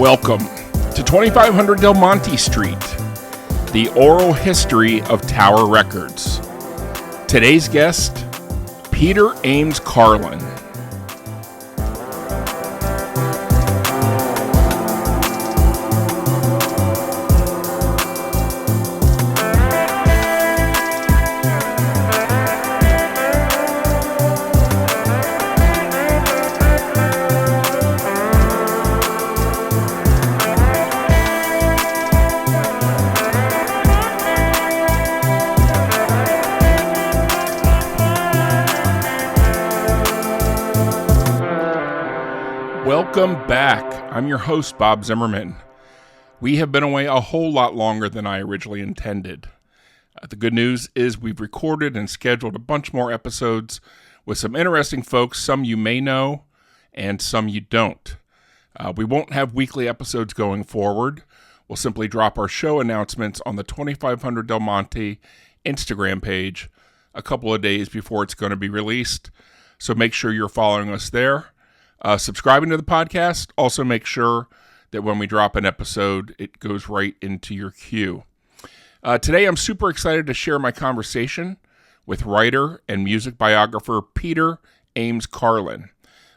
Welcome to 2500 Del Monte Street, the oral history of Tower Records. Today's guest, Peter Ames Carlin. Welcome back. I'm your host, Bob Zimmerman. We have been away a whole lot longer than I originally intended. The good news is we've recorded and scheduled a bunch more episodes with some interesting folks, some you may know and some you don't. We won't have weekly episodes going forward. We'll simply drop our show announcements on the 2500 Del Monte Instagram page a couple of days before it's going to be released. So make sure you're following us there. Subscribing to the podcast, also make sure that when we drop an episode, it goes right into your queue. Today, I'm super excited to share my conversation with writer and music biographer Peter Ames Carlin.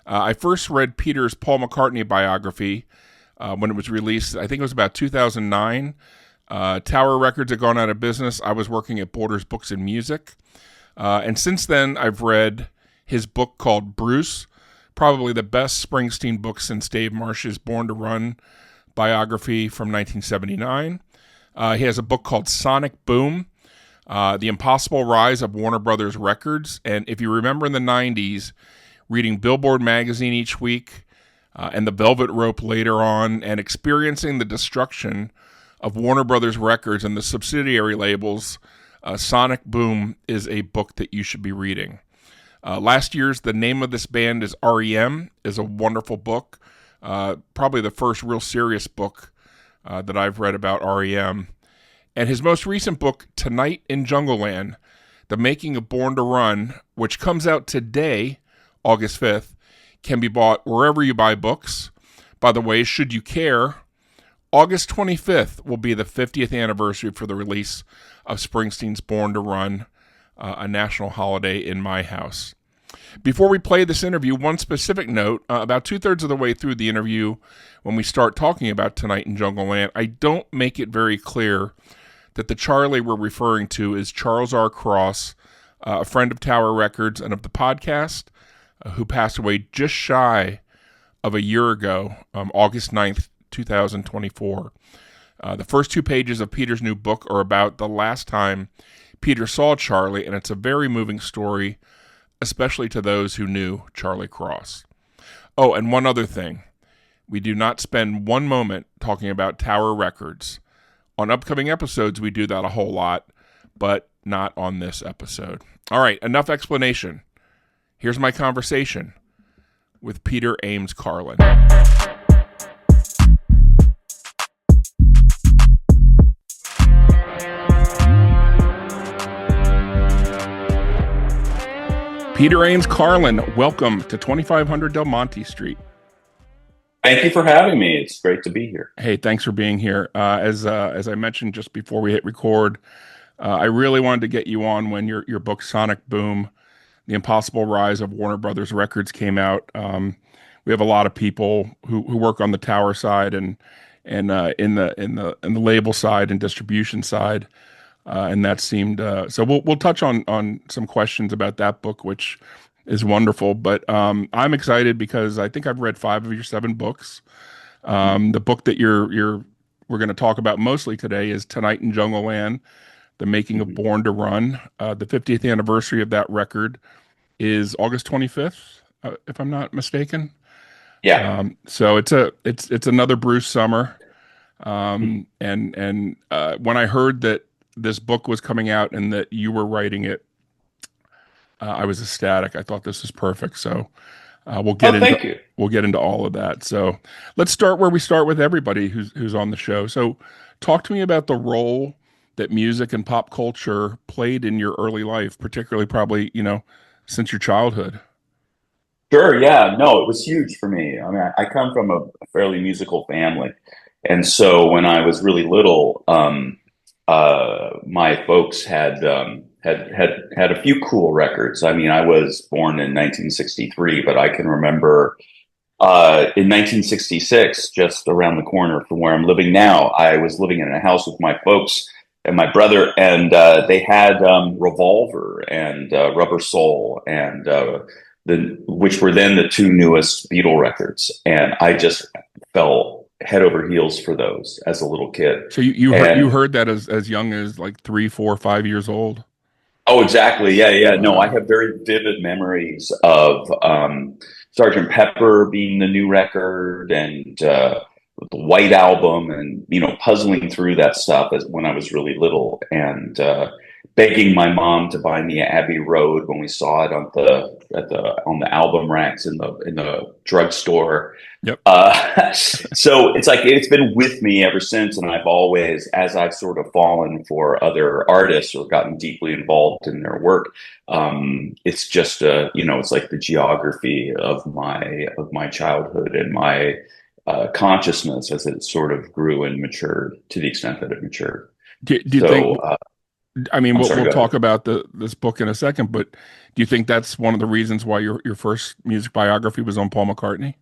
I first read Peter's Paul McCartney biography when it was released. I think it was about 2009. Tower Records had gone out of business. I was working at Borders Books and Music. And since then, I've read his book called Bruce, probably the best Springsteen book since Dave Marsh's Born to Run biography from 1979. He has a book called Sonic Boom, The Impossible Rise of Warner Brothers Records. And if you remember in the 90s, reading Billboard magazine each week and The Velvet Rope later on, and experiencing the destruction of Warner Brothers Records and the subsidiary labels, Sonic Boom is a book that you should be reading. Last year's The Name of This Band is R.E.M. is a wonderful book, probably the first real serious book that I've read about R.E.M. And his most recent book, Tonight in Jungleland, The Making of Born to Run, which comes out today, August 5th, can be bought wherever you buy books. By the way, should you care, August 25th will be the 50th anniversary for the release of Springsteen's Born to Run, a national holiday in my house. Before we play this interview, one specific note, about two-thirds of the way through the interview, when we start talking about Tonight in Jungleland, I don't make it very clear that the Charlie we're referring to is Charles R. Cross, a friend of Tower Records and of the podcast, who passed away just shy of a year ago, August 9th, 2024. The first two pages of Peter's new book are about the last time Peter saw Charlie, and it's a very moving story, especially to those who knew Charlie Cross. Oh, and one other thing. We do not spend one moment talking about Tower Records. On upcoming episodes, we do that a whole lot, but not on this episode. All right, enough explanation. Here's my conversation with Peter Ames Carlin. Peter Ames Carlin, welcome to 2500 Del Monte Street. Thank you for having me. It's great to be here. Hey, thanks for being here. As I mentioned just before we hit record, I really wanted to get you on when your book Sonic Boom, The Impossible Rise of Warner Brothers Records came out. We have a lot of people who work on the Tower side and in the label side and distribution side. And that seemed so. We'll touch on some questions about that book, which is wonderful. But I'm excited because I think I've read 5 of your 7 books. The book that we're going to talk about mostly today is Tonight in Jungleland, The Making of Born to Run. The 50th anniversary of that record is August 25th, if I'm not mistaken. Yeah. So it's another Bruce summer. And when I heard that this book was coming out and that you were writing it, I was ecstatic. I thought this was perfect. So we'll get into all of that. So let's start where we start with everybody who's on the show. So talk to me about the role that music and pop culture played in your early life, particularly probably, since your childhood. Sure, yeah. No, it was huge for me. I mean, I come from a fairly musical family. And so when I was really little, my folks had a few cool records. I mean, I was born in 1963, but I can remember in 1966, just around the corner from where I'm living now, I was living in a house with my folks and my brother, and they had Revolver and Rubber Soul, and which were then the two newest Beatle records, and I just fell head over heels for those as a little kid. So you And heard that as young as like 3, 4, 5 years old. oh, exactly. Yeah, yeah. No, I Wow. have very vivid memories of Sgt. Pepper being the new record and the White Album, and puzzling through that stuff as when I was really little, and begging my mom to buy me Abbey Road when we saw it on the album racks in the drugstore. Yep. So it's like it's been with me ever since, and I've always, as I've sort of fallen for other artists or gotten deeply involved in their work, it's just it's like the geography of my childhood and my consciousness as it sort of grew and matured to the extent that it matured. Do you think? So I mean, I'm we'll sorry, go ahead. talk about this book in a second, but do you think that's one of the reasons why your first music biography was on Paul McCartney?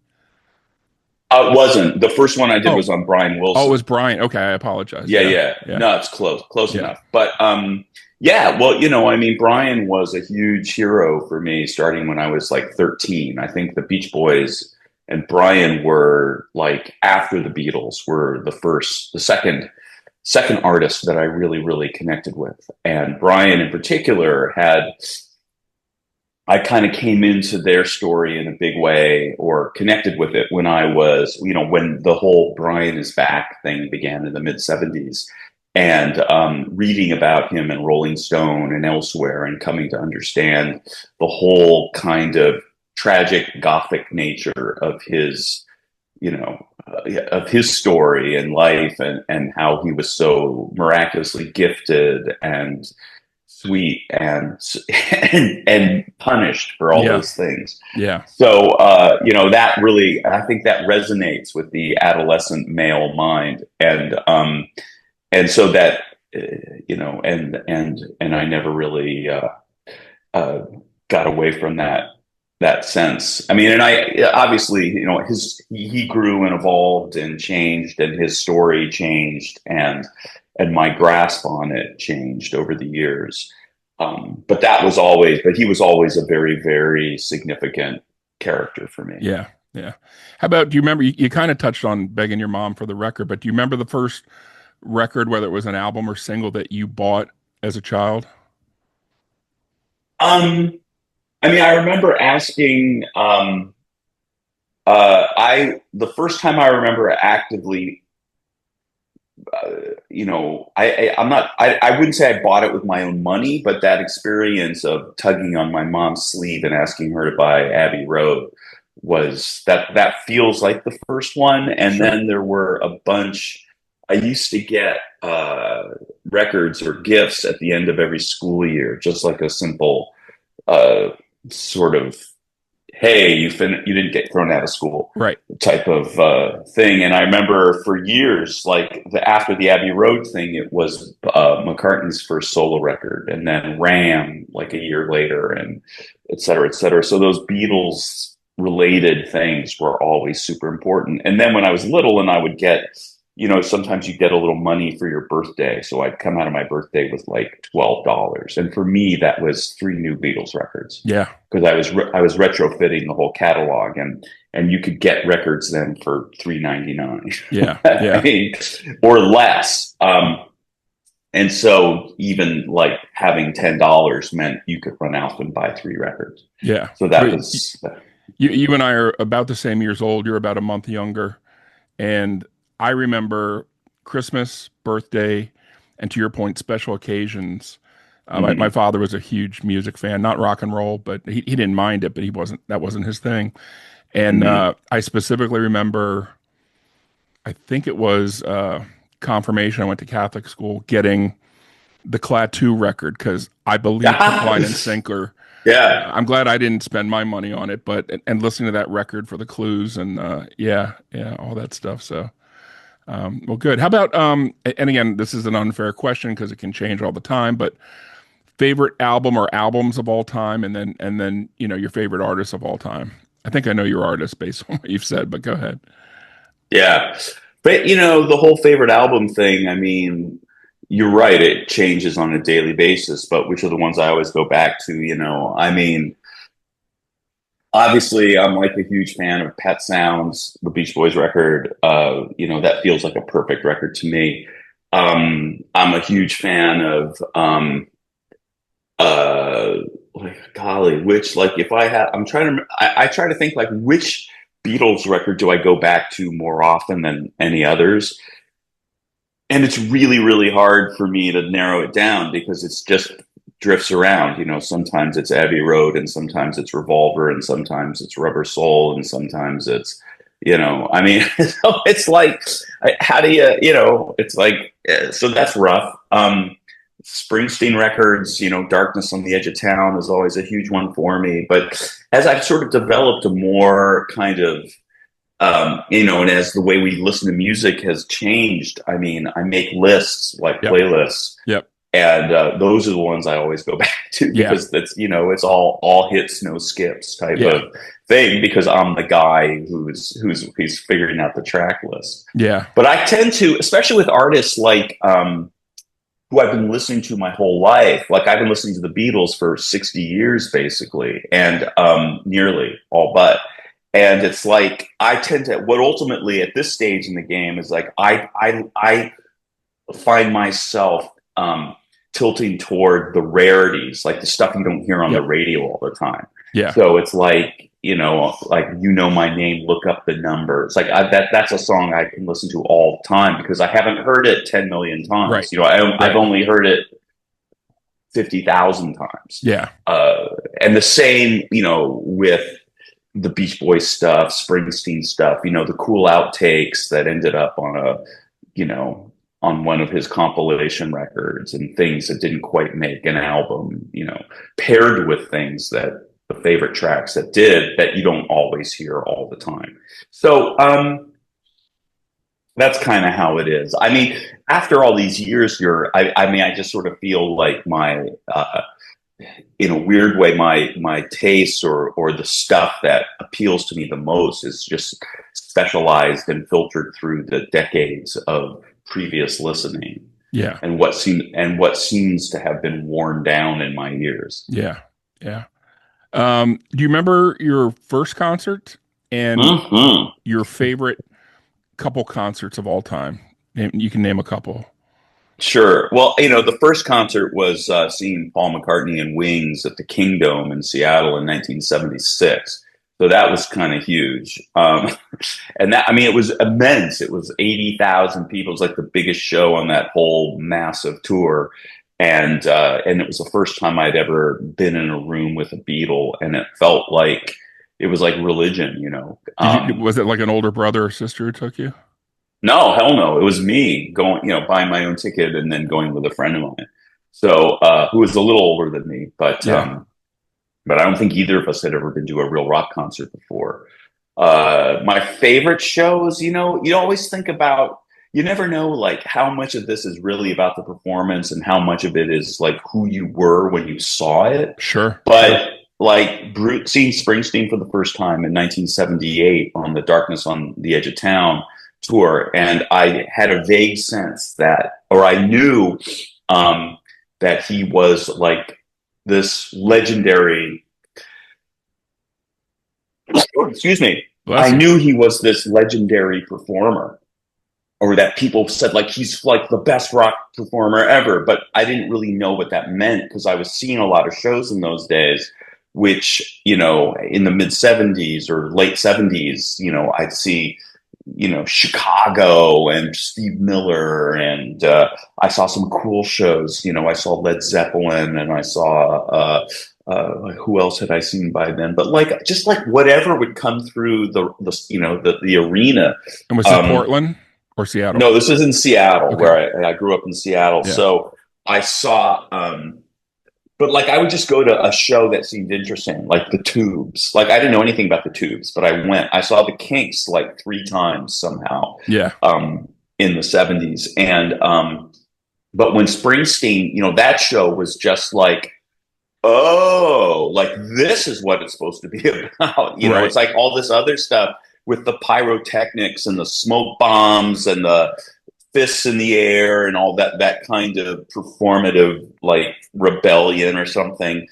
It wasn't. The first one I did Oh, was on Brian oh, it was Wilson. Brian. Okay, I apologize. Yeah, Yeah, yeah. yeah, No, it's close yeah. enough. But yeah, well, I mean, Brian was a huge hero for me starting when I was like 13. I think the Beach Boys and Brian were like after the Beatles were the second artist that I really, really connected with. And Brian in particular I kind of came into their story in a big way or connected with it when I was, when the whole Brian is back thing began in the mid 70s, and reading about him in Rolling Stone and elsewhere, and coming to understand the whole kind of tragic gothic nature of his story and life, and how he was so miraculously gifted and sweet and punished for all Yeah, those things. yeah. So that really, I think that resonates with the adolescent male mind, and so that and I never really uh, got away from that sense. I mean, and I obviously, he grew and evolved and changed, and his story changed, and my grasp on it changed over the years. But he was always a very, very significant character for me. Yeah, yeah. How about, do you remember, you kind of touched on begging your mom for the record, but do you remember the first record, whether it was an album or single, that you bought as a child? Um, I mean, I remember asking, the first time I remember actively, I wouldn't say I bought it with my own money, but that experience of tugging on my mom's sleeve and asking her to buy Abbey Road that feels like the first one. And Sure. then there were a bunch. I used to get records or gifts at the end of every school year, just like a simple uh, sort of, hey, you didn't get thrown out of school Right. type of thing. And I remember for years, like after the Abbey Road thing, it was McCartney's first solo record, and then R.E.M. like a year later, and et cetera, et cetera. So those Beatles related things were always super important. And then when I was little, and I would get, sometimes you get a little money for your birthday. So I'd come out of my birthday with like $12. And for me, that was three new Beatles records, Yeah, because I was retrofitting the whole catalog, and you could get records then for $3.99. yeah, I yeah, mean, or less. And so even like having $10 meant you could run out and buy three records. yeah. So that was You and I are about the same years old. You're about a month younger. And I remember Christmas, birthday, and to your point, special occasions. My mhm, father was a huge music fan, not rock and roll, but he didn't mind it, but that wasn't his thing. And mhm. I specifically remember, I think it was confirmation. I went to Catholic school, getting the Klaatu record because I believe Hook, Line, and Sinker Yeah. I'm glad I didn't spend my money on it, but and listening to that record for the clues and yeah, all that stuff. So well, good. How about and again, this is an unfair question because it can change all the time, but favorite album or albums of all time, and then your favorite artist of all time. I think I know your artist based on what you've said, but go ahead. Yeah. But the whole favorite album thing, I mean, you're right, it changes on a daily basis, but which are the ones I always go back to? I mean, obviously I'm like a huge fan of Pet Sounds, the Beach Boys record. That feels like a perfect record to me. I'm a huge fan of like golly, which like if I had I'm trying to I try to think like which Beatles record do I go back to more often than any others? And it's really, really hard for me to narrow it down because it's just drifts around. Sometimes it's Abbey Road, and sometimes it's Revolver, and sometimes it's Rubber Soul, and sometimes I mean, so it's like, how do it's like, so that's rough. Springsteen records, Darkness on the Edge of Town is always a huge one for me. But as I've sort of developed a more kind of and as the way we listen to music has changed, I mean, I make lists like playlists. Yep. And those are the ones I always go back to because that's, it's all hits, no skips type of thing because I'm the guy who's figuring out the track list. Yeah. But I tend to, especially with artists like, who I've been listening to my whole life. Like I've been listening to the Beatles for 60 years, basically, and nearly all but. And it's like I tend to what ultimately at this stage in the game is like I find myself tilting toward the rarities, like the stuff you don't hear on the radio all the time. Yeah. So it's like my name, look up the number. It's like that's a song I can listen to all the time because I haven't heard it 10 million times. Right. I've only heard it 50,000 times. Yeah. And the same, with the Beach Boys stuff, Springsteen stuff, the cool outtakes that ended up on on one of his compilation records and things that didn't quite make an album, paired with things that the favorite tracks that you don't always hear all the time. So, that's kind of how it is. I mean, after all these years, I just sort of feel like my, in a weird way, my tastes or the stuff that appeals to me the most is just specialized and filtered through the decades of previous listening. Yeah. And what seems to have been worn down in my ears. Yeah. Yeah. Do you remember your first concert and your favorite couple concerts of all time? You can name a couple. Sure. Well, the first concert was seeing Paul McCartney and Wings at the Kingdome in Seattle in 1976. So that was kind of huge. And that, I mean, it was immense. It was 80,000 people. It was like the biggest show on that whole massive tour. And it was the first time I'd ever been in a room with a Beatle, and it felt like it was like religion, Was it like an older brother or sister who took you? No, hell no. It was me going, buying my own ticket and then going with a friend of mine. So, who was a little older than me, but I don't think either of us had ever been to a real rock concert before. My favorite shows, you always think about, you never know like how much of this is really about the performance and how much of it is like who you were when you saw it. Sure. But like seeing Springsteen for the first time in 1978 on the Darkness on the Edge of Town tour, and I had a vague sense that, or I knew that he was like this legendary, excuse me, I knew he was this legendary performer, or that people said like he's like the best rock performer ever, but I didn't really know what that meant because I was seeing a lot of shows in those days, which, in the mid 70s or late 70s, I'd see, Chicago and Steve Miller, and I saw some cool shows. I saw Led Zeppelin, and I saw who else had I seen by then? But like just like whatever would come through the arena. And was it Portland or Seattle? No, this is in Seattle, where I grew up in Seattle. Yeah. So I saw but like I would just go to a show that seemed interesting, like the Tubes. Like I didn't know anything about the Tubes, but I went. I saw the Kinks like 3 times somehow Yeah. um, in the '70s, and but when Springsteen, that show was just like, oh, like this is what it's supposed to be about. Right. It's like all this other stuff with the pyrotechnics and the smoke bombs and the fists in the air and all that kind of performative like rebellion or something,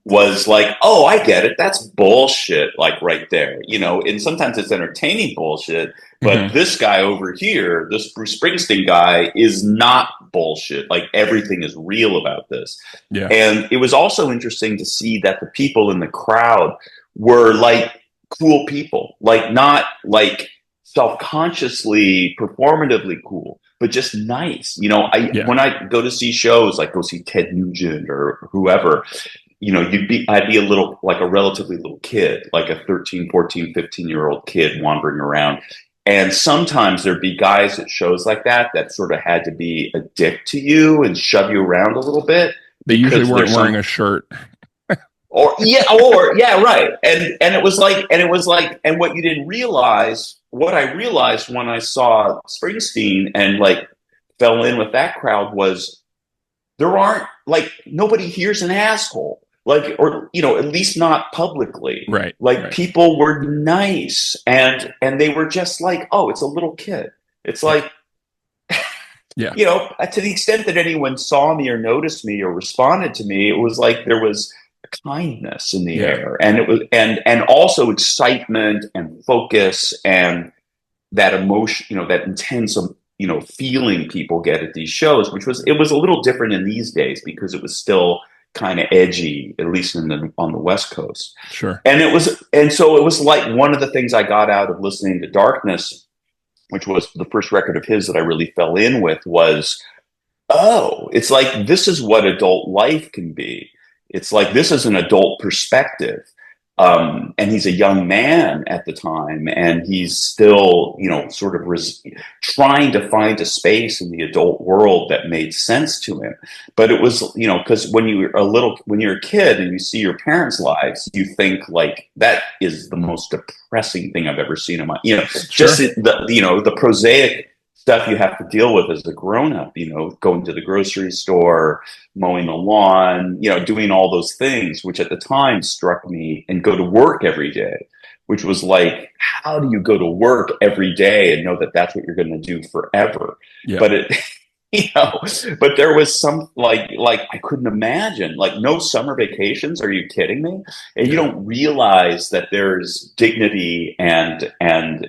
was like, oh, I get it, that's bullshit, like right there, and sometimes it's entertaining bullshit, but Hmm. this guy over here, this Bruce Springsteen guy, is not bullshit, like everything is real about this. Yeah. And it was also interesting to see that the people in the crowd were like cool people, like not like self-consciously performatively cool, but just nice. I Yeah. when I go to see shows, like go see Ted Nugent or whoever, I'd be a little, like a relatively little kid, like a 13, 14, 15-year-old kid wandering around. And sometimes there'd be guys at shows like that sort of had to be a dick to you and shove you around a little bit They usually because weren't there's wearing some, a shirt. or yeah, right. And it was like, and what you didn't realize, what I realized when I saw Springsteen and like fell in with that crowd was there aren't, like, nobody here's an asshole. Like, or, at least not publicly. Right. Like Right. people were nice and they were just like, oh, it's a little kid. It's Yeah. like, Yeah. to the extent that anyone saw me or noticed me or responded to me, it was like there was kindness in the Yeah. air, and it was, and also excitement and focus and that emotion, that intense, feeling people get at these shows, it was a little different in these days because it was still kind of edgy, at least on the West Coast. Sure. And so it was like one of the things I got out of listening to Darkness, which was the first record of his that I really fell in with, was, oh, it's like this is what adult life can be. It's like this is an adult perspective. And he's a young man at the time, and he's still, sort of trying to find a space in the adult world that made sense to him. But it was, because when you're a kid and you see your parents' lives, you think like that is the most depressing thing I've ever seen in my, Sure. just the prosaic stuff you have to deal with as a grown up, going to the grocery store, mowing the lawn, doing all those things, which at the time struck me, and go to work every day, which was like, how do you go to work every day and know that that's what you're going to do forever? Yeah. But but there was some like I couldn't imagine, like, no summer vacations. Are you kidding me? And you Yeah. don't realize that there's dignity and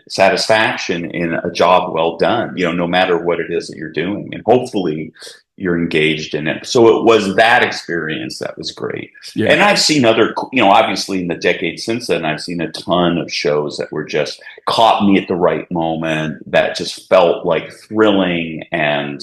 satisfaction in a job well done, no matter what it is that you're doing. And hopefully you're engaged in it. So it was that experience that was great. Yeah. And I've seen other, obviously in the decade since then, I've seen a ton of shows that were just caught me at the right moment, that just felt like thrilling and,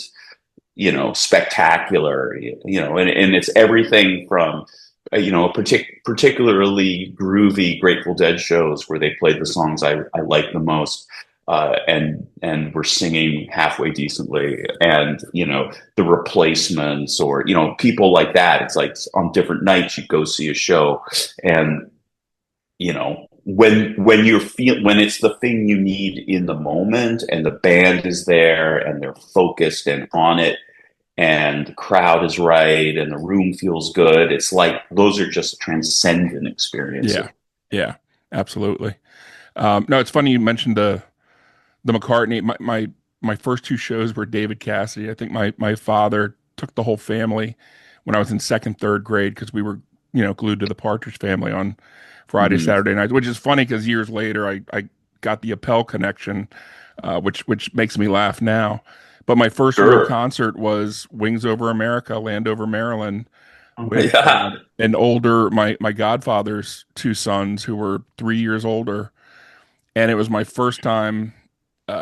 spectacular, and it's everything from, particularly groovy Grateful Dead shows where they played the songs I like the most, and were singing halfway decently, and the Replacements, or people like that. It's like on different nights you go see a show, and when when it's the thing you need in the moment, and the band is there and they're focused and on it, and the crowd is right and the room feels good, it's like those are just transcendent experiences. Yeah. Yeah. Absolutely. No, it's funny you mentioned the McCartney. My first two shows were David Cassidy. I think my father took the whole family when I was in second, third grade, because we were, glued to the Partridge Family on Friday, Mhm. Saturday nights, which is funny because years later I got the Appel connection, which makes me laugh now. But my first real Sure. concert was Wings Over America, Landover, Maryland, with Yeah. an older, my godfather's two sons who were 3 years older. And it was my first time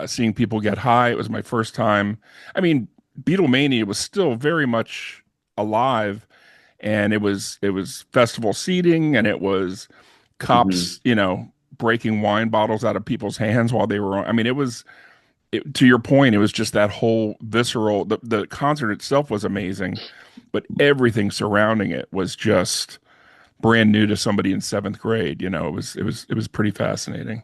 seeing people get high. It was my first time. I mean, Beatlemania was still very much alive, and it was festival seating, and it was Mhm. cops, breaking wine bottles out of people's hands while they were on. I mean, to your point, it was just that whole visceral. The concert itself was amazing, but everything surrounding it was just brand new to somebody in seventh grade. It was pretty fascinating.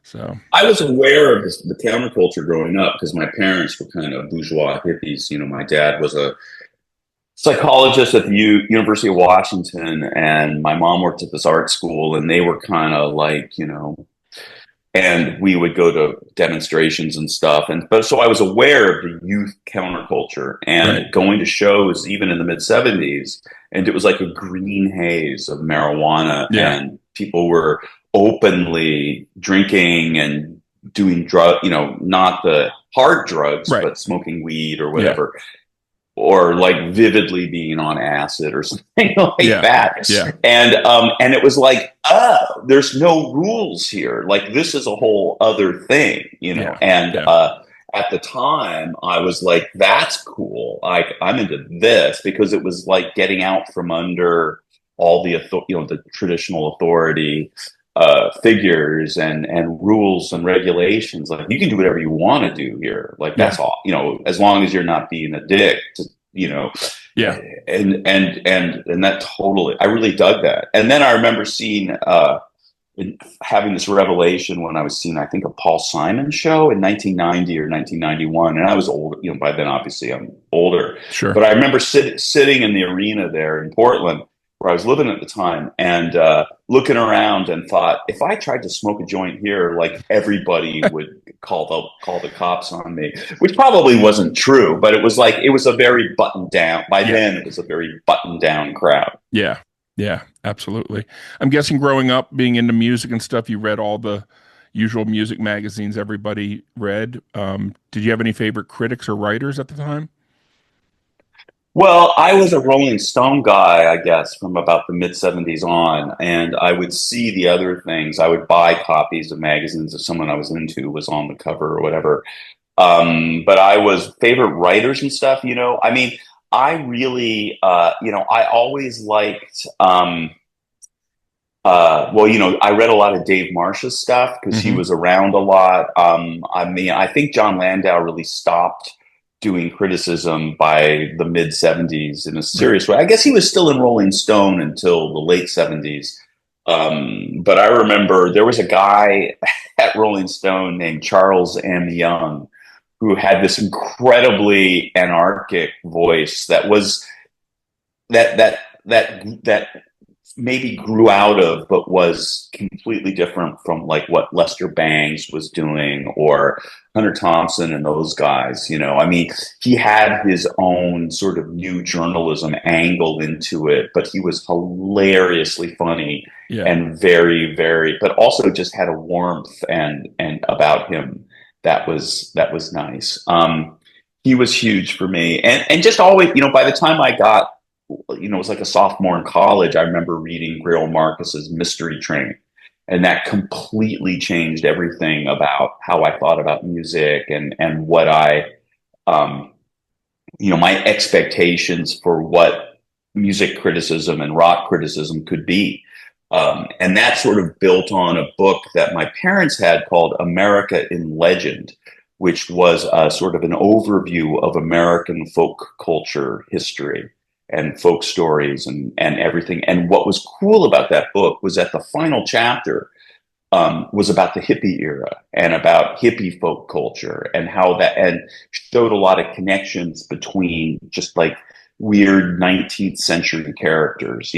So I was aware of the counterculture growing up because my parents were kind of bourgeois hippies. My dad was a psychologist at the University of Washington, and my mom worked at this art school, and they were kind of like, and we would go to demonstrations and stuff. But so I was aware of the youth counterculture right, and going to shows even in the mid 70s. And it was like a green haze of marijuana, yeah, and people were openly drinking and doing not the hard drugs, right, but smoking weed or yeah, whatever, or like vividly being on acid or something like yeah, that. yeah, And it was like, oh, there's no rules here. Like this is a whole other thing, yeah, And yeah, at the time, I was like, that's cool. I'm into this because it was like getting out from under all the traditional authority figures and rules and regulations. Like you can do whatever you want to do here. Like yeah, that's all, as long as you're not being a dick to, yeah, and that totally, I really dug that. And then I remember seeing, having this revelation when I was seeing, I think, a Paul Simon show in 1990 or 1991. And I was old, by then, obviously I'm older, sure. but I remember sitting in the arena there in Portland where I was living at the time and looking around and thought, if I tried to smoke a joint here, like everybody would call the cops on me, which probably wasn't true, but it was a very buttoned down, by then it was a very buttoned down crowd. Yeah. Yeah, absolutely. I'm guessing growing up, being into music and stuff, you read all the usual music magazines everybody read. Did you have any favorite critics or writers at the time? Well, I was a Rolling Stone guy, I guess, from about the mid 70s on, and I would see the other things. I would buy copies of magazines if someone I was into was on the cover or whatever. But I was favorite writers and stuff, I mean, I really, I always liked, I read a lot of Dave Marsh's stuff because he Hmm. was around a lot. I mean, I think John Landau really stopped doing criticism by the mid 70s in a Right. serious way. I guess he was still in Rolling Stone until the late 70s. But I remember there was a guy at Rolling Stone named Charles M. Young who had this incredibly anarchic voice that was that maybe grew out of, but was completely different from like what Lester Bangs was doing or Hunter Thompson and those guys. I mean, he had his own sort of new journalism angle into it, but he was hilariously funny Yeah. and very, very, but also just had a warmth and about him that was nice. He was huge for me, and just always, by the time I got, it was like a sophomore in college, I remember reading Greil Marcus's Mystery Train, and that completely changed everything about how I thought about music and what um, my expectations for what music criticism and rock criticism could be. And that sort of built on a book that my parents had called America in Legend, which was sort of an overview of American folk culture history and folk stories and everything. And what was cool about that book was that the final chapter was about the hippie era and about hippie folk culture and how that, and showed a lot of connections between just like weird 19th century characters.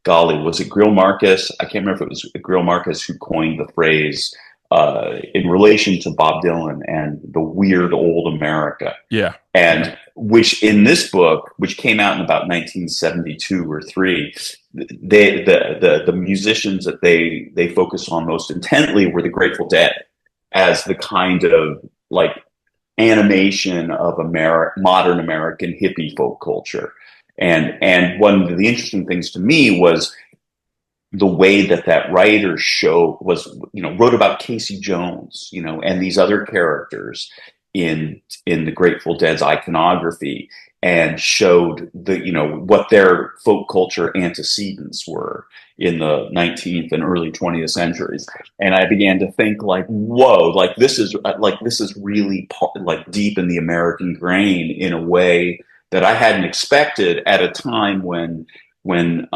Golly, was it Greil Marcus? I can't remember if it was Greil Marcus who coined the phrase in relation to Bob Dylan and the weird old America. Yeah. Yeah. And which in this book, which came out in about 1972 or three, the musicians that they focused on most intently were the Grateful Dead as the kind of like animation of modern American hippie folk culture. And one of the interesting things to me was the way that writer wrote about Casey Jones, and these other characters in the Grateful Dead's iconography, and showed what their folk culture antecedents were in the 19th and early 20th centuries. And I began to think like, whoa, this is really like deep in the American grain in a way that I hadn't expected at a time when the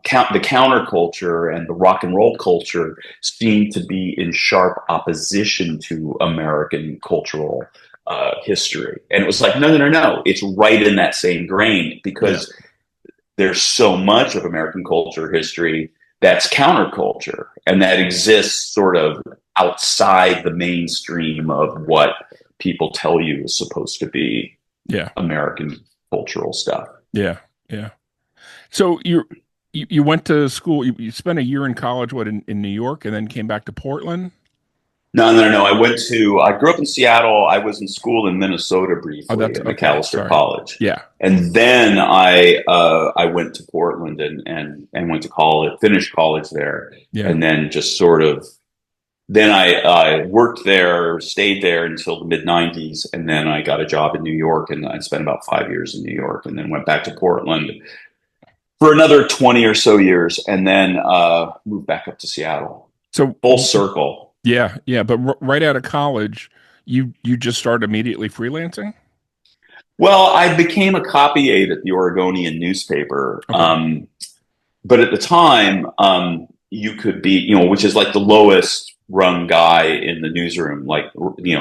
counterculture and the rock and roll culture seemed to be in sharp opposition to American cultural history. And it was like, no, it's right in that same grain, because there's so much of American culture history that's counterculture and that exists sort of outside the mainstream of what people tell you is supposed to be American cultural stuff. Yeah. So you went to school, you spent a year in college, in New York, and then came back to Portland? No. I grew up in Seattle. I was in school in Minnesota briefly at McAllister College. Yeah. And then I went to Portland and went to college, finished college there. Yeah. And then just sort of, then I worked there, stayed there until the mid 90s. And then I got a job in New York, and I spent about 5 years in New York, and then went back to Portland for another 20 or so years, and then moved back up to Seattle. So full circle. Yeah. But right out of college, you just started immediately freelancing? Well, I became a copy aide at the Oregonian newspaper. Okay. But at the time, you could be, which is like the lowest rung guy in the newsroom, like,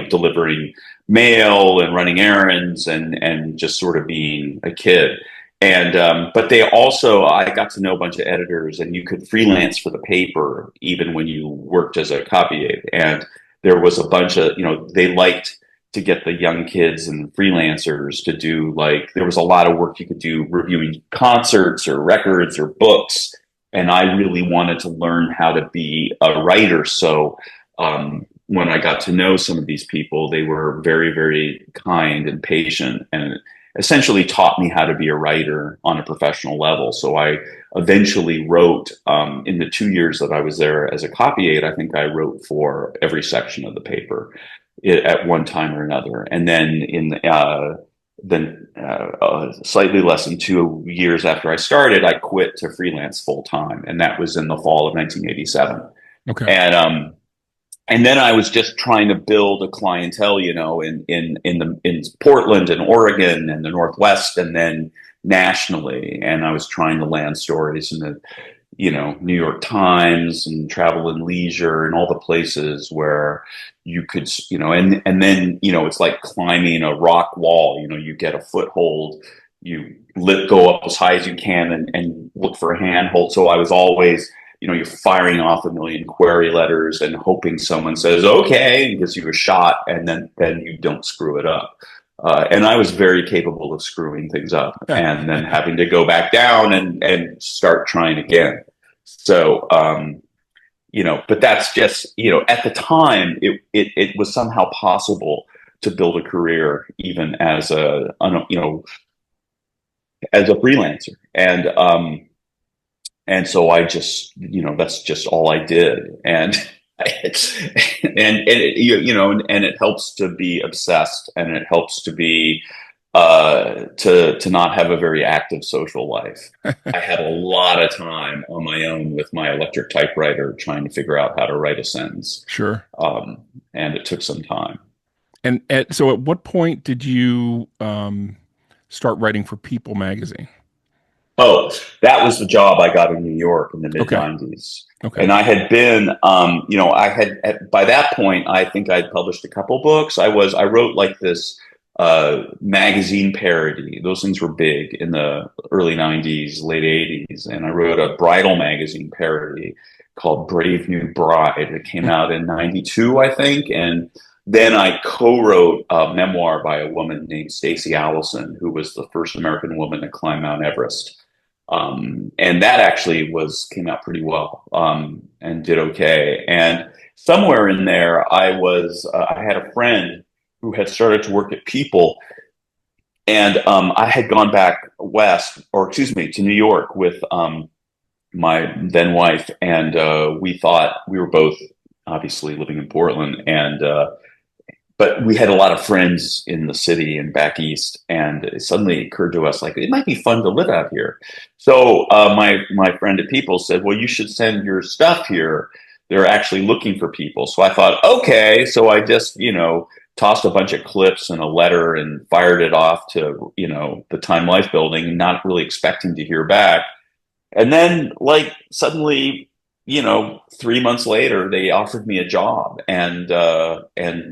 delivering mail and running errands and just sort of being a kid. And, but I got to know a bunch of editors, and you could freelance for the paper even when you worked as a copy aide. And there was a bunch of, they liked to get the young kids and freelancers to do, like, there was a lot of work you could do reviewing concerts or records or books. And I really wanted to learn how to be a writer. So, when I got to know some of these people, they were very, very kind and patient, and essentially taught me how to be a writer on a professional level. So I eventually wrote, in the 2 years that I was there as a copy aide, I think I wrote for every section of the paper at one time or another. And then slightly less than 2 years after I started, I quit to freelance full time. And that was in the fall of 1987. Okay. And then I was just trying to build a clientele, in Portland and Oregon and the Northwest, and then nationally. And I was trying to land stories in the, New York Times and Travel and Leisure and all the places where you could, and then, it's like climbing a rock wall. You get a foothold, you go up as high as you can and look for a handhold. So I was always, you're firing off a million query letters and hoping someone says, okay, and gives you a shot, and then you don't screw it up. And I was very capable of screwing things up and then having to go back down and start trying again. So, but that's just, at the time, it was somehow possible to build a career even as a freelancer. And so I just, that's just all I did. And it helps to be obsessed, and it helps to be, to not have a very active social life. I had a lot of time on my own with my electric typewriter trying to figure out how to write a sentence. Sure. And it took some time. And so at what point did you, start writing for People magazine? Oh, that was the job I got in New York in the mid 90s. Okay. And I had been, by that point, I think I'd published a couple books. I wrote like this magazine parody. Those things were big in the early 90s, late 80s. And I wrote a bridal magazine parody called Brave New Bride. It came out in 92, I think. And then I co-wrote a memoir by a woman named Stacey Allison, who was the first American woman to climb Mount Everest. And that actually came out pretty well, and did okay. And somewhere in there, I had a friend who had started to work at People, and I had gone back to New York with my then wife, and we thought, we were both obviously living in Portland, but we had a lot of friends in the city and back east, and it suddenly occurred to us, like, it might be fun to live out here. So my friend at People said, well, you should send your stuff here. They're actually looking for people. So I thought, okay. So I just, tossed a bunch of clips and a letter and fired it off to, the Time Life building, not really expecting to hear back. And then like suddenly, 3 months later, they offered me a job and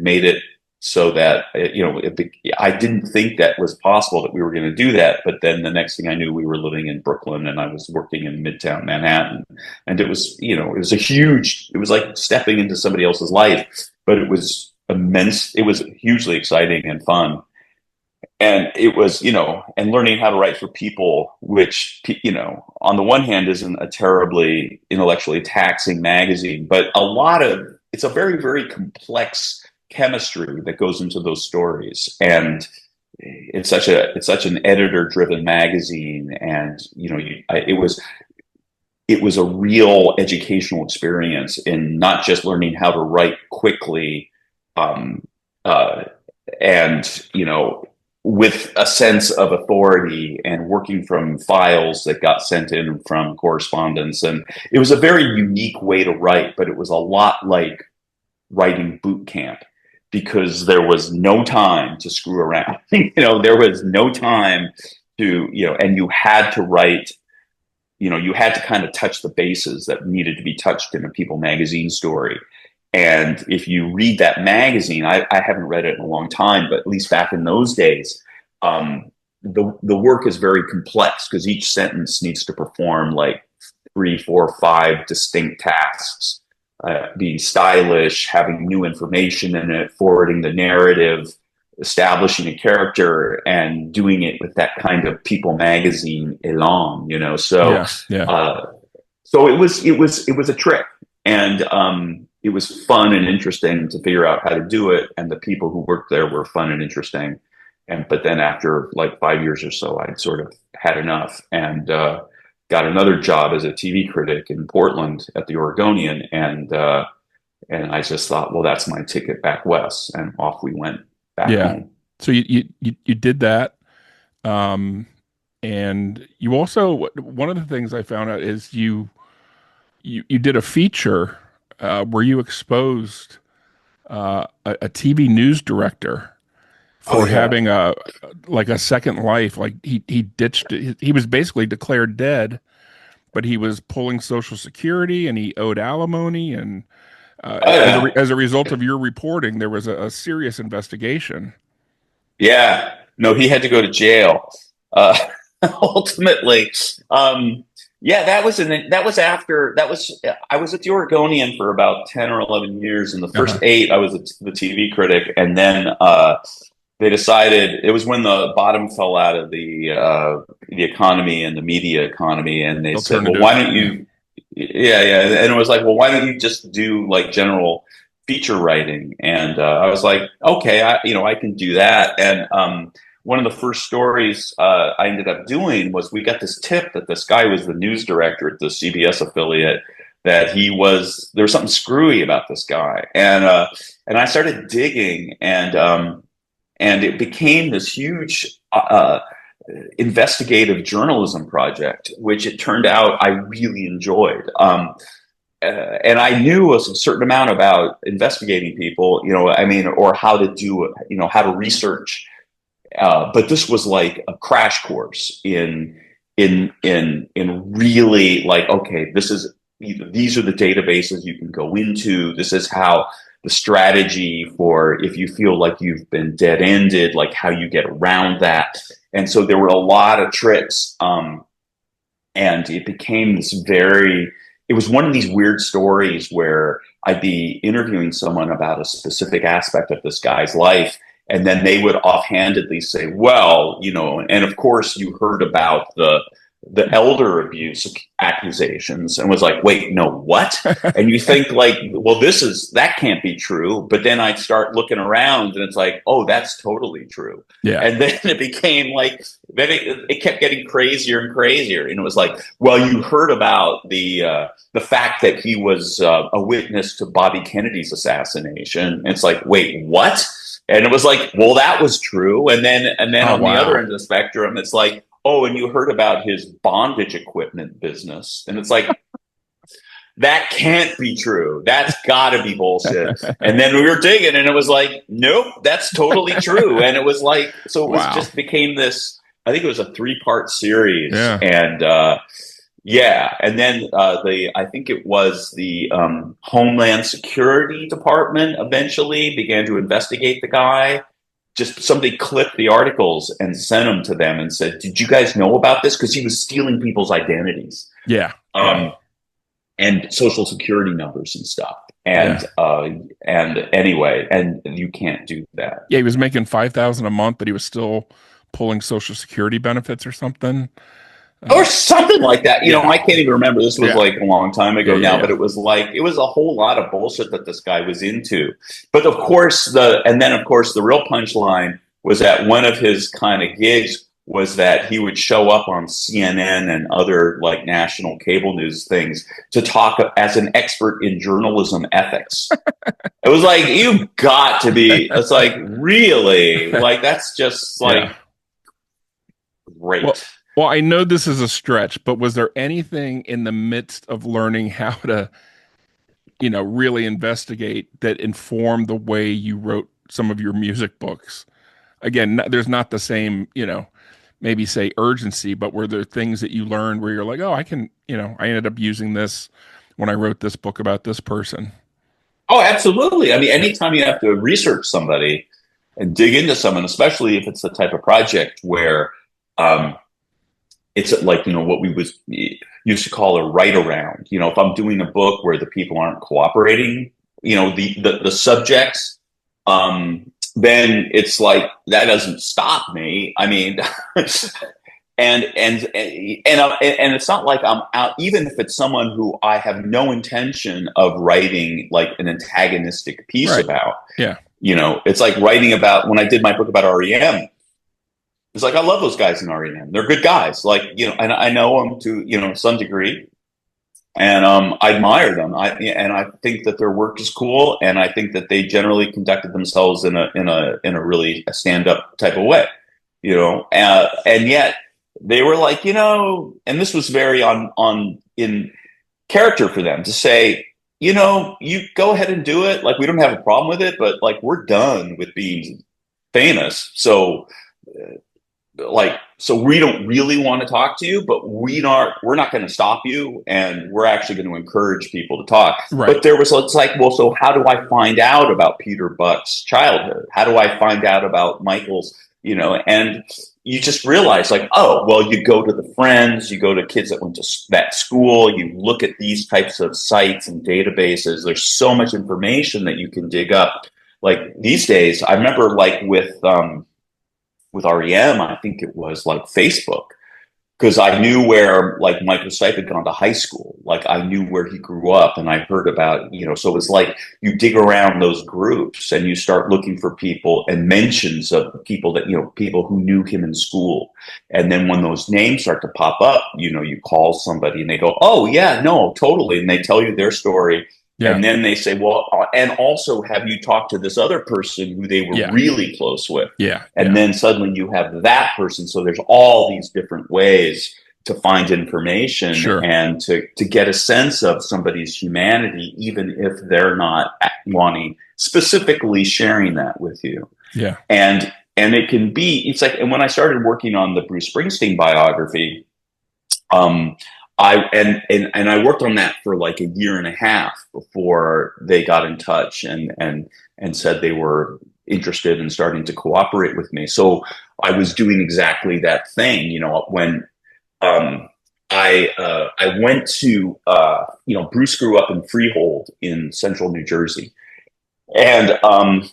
made it so that, I didn't think that was possible that we were going to do that. But then the next thing I knew, we were living in Brooklyn and I was working in Midtown Manhattan. And it was, it was like stepping into somebody else's life, but it was immense. It was hugely exciting and fun. And it was, and learning how to write for people, which, on the one hand isn't a terribly intellectually taxing magazine, but it's a very, very complex chemistry that goes into those stories. And it's such an editor driven magazine. And, it was a real educational experience in not just learning how to write quickly, and, with a sense of authority and working from files that got sent in from correspondence. And it was a very unique way to write, but it was a lot like writing boot camp because there was no time to screw around. There was no time to, and you had to write, you had to kind of touch the bases that needed to be touched in a People magazine story. And if you read that magazine, I haven't read it in a long time, but at least back in those days, the work is very complex because each sentence needs to perform like 3, 4, 5 distinct tasks, being stylish, having new information in it, forwarding the narrative, establishing a character, and doing it with that kind of People magazine elan, So, so it was a trick. And, it was fun and interesting to figure out how to do it. And the people who worked there were fun and interesting. But then after like 5 years or so, I'd sort of had enough and got another job as a TV critic in Portland at the Oregonian. And I just thought, well, that's my ticket back west. And off we went back home. So you did that. And you also, one of the things I found out is you did a feature where you exposed a TV news director for having a second life. Like he ditched it. He was basically declared dead, but he was pulling Social Security and he owed alimony. And as a result of your reporting, there was a serious investigation. Yeah, no, he had to go to jail. Ultimately, I was at the Oregonian for about 10 or 11 years. In the first 8, I was the TV critic. And then they decided, it was when the bottom fell out of the economy and the media economy. And they said, well, why don't you, And it was like, well, why don't you just do like general feature writing? And I was like, okay, I can do that. And one of the first stories I ended up doing was we got this tip that this guy was the news director at the CBS affiliate, that there was something screwy about this guy. And I started digging and it became this huge investigative journalism project, which it turned out I really enjoyed. And I knew a certain amount about investigating people, or how to do, how to research. But this was like a crash course in really like, okay, these are the databases you can go into. This is how the strategy for if you feel like you've been dead-ended, like how you get around that. And so there were a lot of tricks. And it became it was one of these weird stories where I'd be interviewing someone about a specific aspect of this guy's life. And then they would offhandedly say, well, and of course you heard about the elder abuse accusations, and was like, wait, no, what? And you think like, well, that can't be true. But then I'd start looking around and it's like, oh, that's totally true. Yeah. And then it became like, then it kept getting crazier and crazier. And it was like, well, you heard about the fact that he was a witness to Bobby Kennedy's assassination. And it's like, wait, what? And it was like, well, that was true. And then on the other end of the spectrum, it's like, oh, and you heard about his bondage equipment business. And it's like, that can't be true. That's got to be bullshit. And then we were digging, and it was like, nope, that's totally true. And it was like, so it was just became this. I think it was a 3-part series, and yeah, and then I think it was the Homeland Security Department eventually began to investigate the guy. Just somebody clipped the articles and sent them to them and said, "Did you guys know about this? Because he was stealing people's identities, and social security numbers and stuff." And anyway, and you can't do that. Yeah, he was making $5,000 a month, but he was still pulling social security benefits or something. Or something like that. You know, I can't even remember. This was like a long time ago now, but it was a whole lot of bullshit that this guy was into. But of course, the real punchline was that one of his kind of gigs was that he would show up on CNN and other like national cable news things to talk as an expert in journalism ethics. It was like, you've got to be, it's like, really? Like, that's just like, great. Well, I know this is a stretch, but was there anything in the midst of learning how to, really investigate that informed the way you wrote some of your music books? Again, there's not the same, maybe say urgency, but were there things that you learned where you're like, oh, I can, I ended up using this when I wrote this book about this person? Oh, absolutely. I mean, anytime you have to research somebody and dig into someone, especially if it's the type of project where, it's like, what we used to call a write around. If I'm doing a book where the people aren't cooperating, the subjects, then it's like, that doesn't stop me. I mean, and it's not like I'm out, even if it's someone who I have no intention of writing like an antagonistic piece about. Yeah. It's like writing about, when I did my book about R.E.M., it's like, I love those guys in R.E.M. They're good guys. Like, and I know them to, some degree, and I admire them. I think that their work is cool, and I think that they generally conducted themselves in a really stand-up type of way, and yet they were like, and this was very in character for them to say, you go ahead and do it. Like, we don't have a problem with it, but like, we're done with being famous. So we don't really want to talk to you, but we're not going to stop you, and we're actually going to encourage people to talk. Right. But it's like, well, so how do I find out about Peter Buck's childhood? How do I find out about Michael's, and you just realize like, oh, well, you go to the friends, you go to kids that went to that school, you look at these types of sites and databases. There's so much information that you can dig up. Like these days, I remember like with R.E.M., I think it was like Facebook, because I knew where like Michael Stipe had gone to high school. Like I knew where he grew up, and I heard about, so it's like you dig around those groups and you start looking for people and mentions of people that, people who knew him in school. And then when those names start to pop up, you call somebody and they go, oh yeah, no, totally. And they tell you their story. Yeah. And then they say, well, and also have you talked to this other person who they were really close with? Yeah. And then suddenly you have that person. So there's all these different ways to find information and to get a sense of somebody's humanity, even if they're not wanting specifically sharing that with you. Yeah. And it can be, it's like, and when I started working on the Bruce Springsteen biography, I worked on that for like a year and a half before they got in touch and said they were interested in starting to cooperate with me. So I was doing exactly that thing, when I went to Bruce grew up in Freehold in central New Jersey. And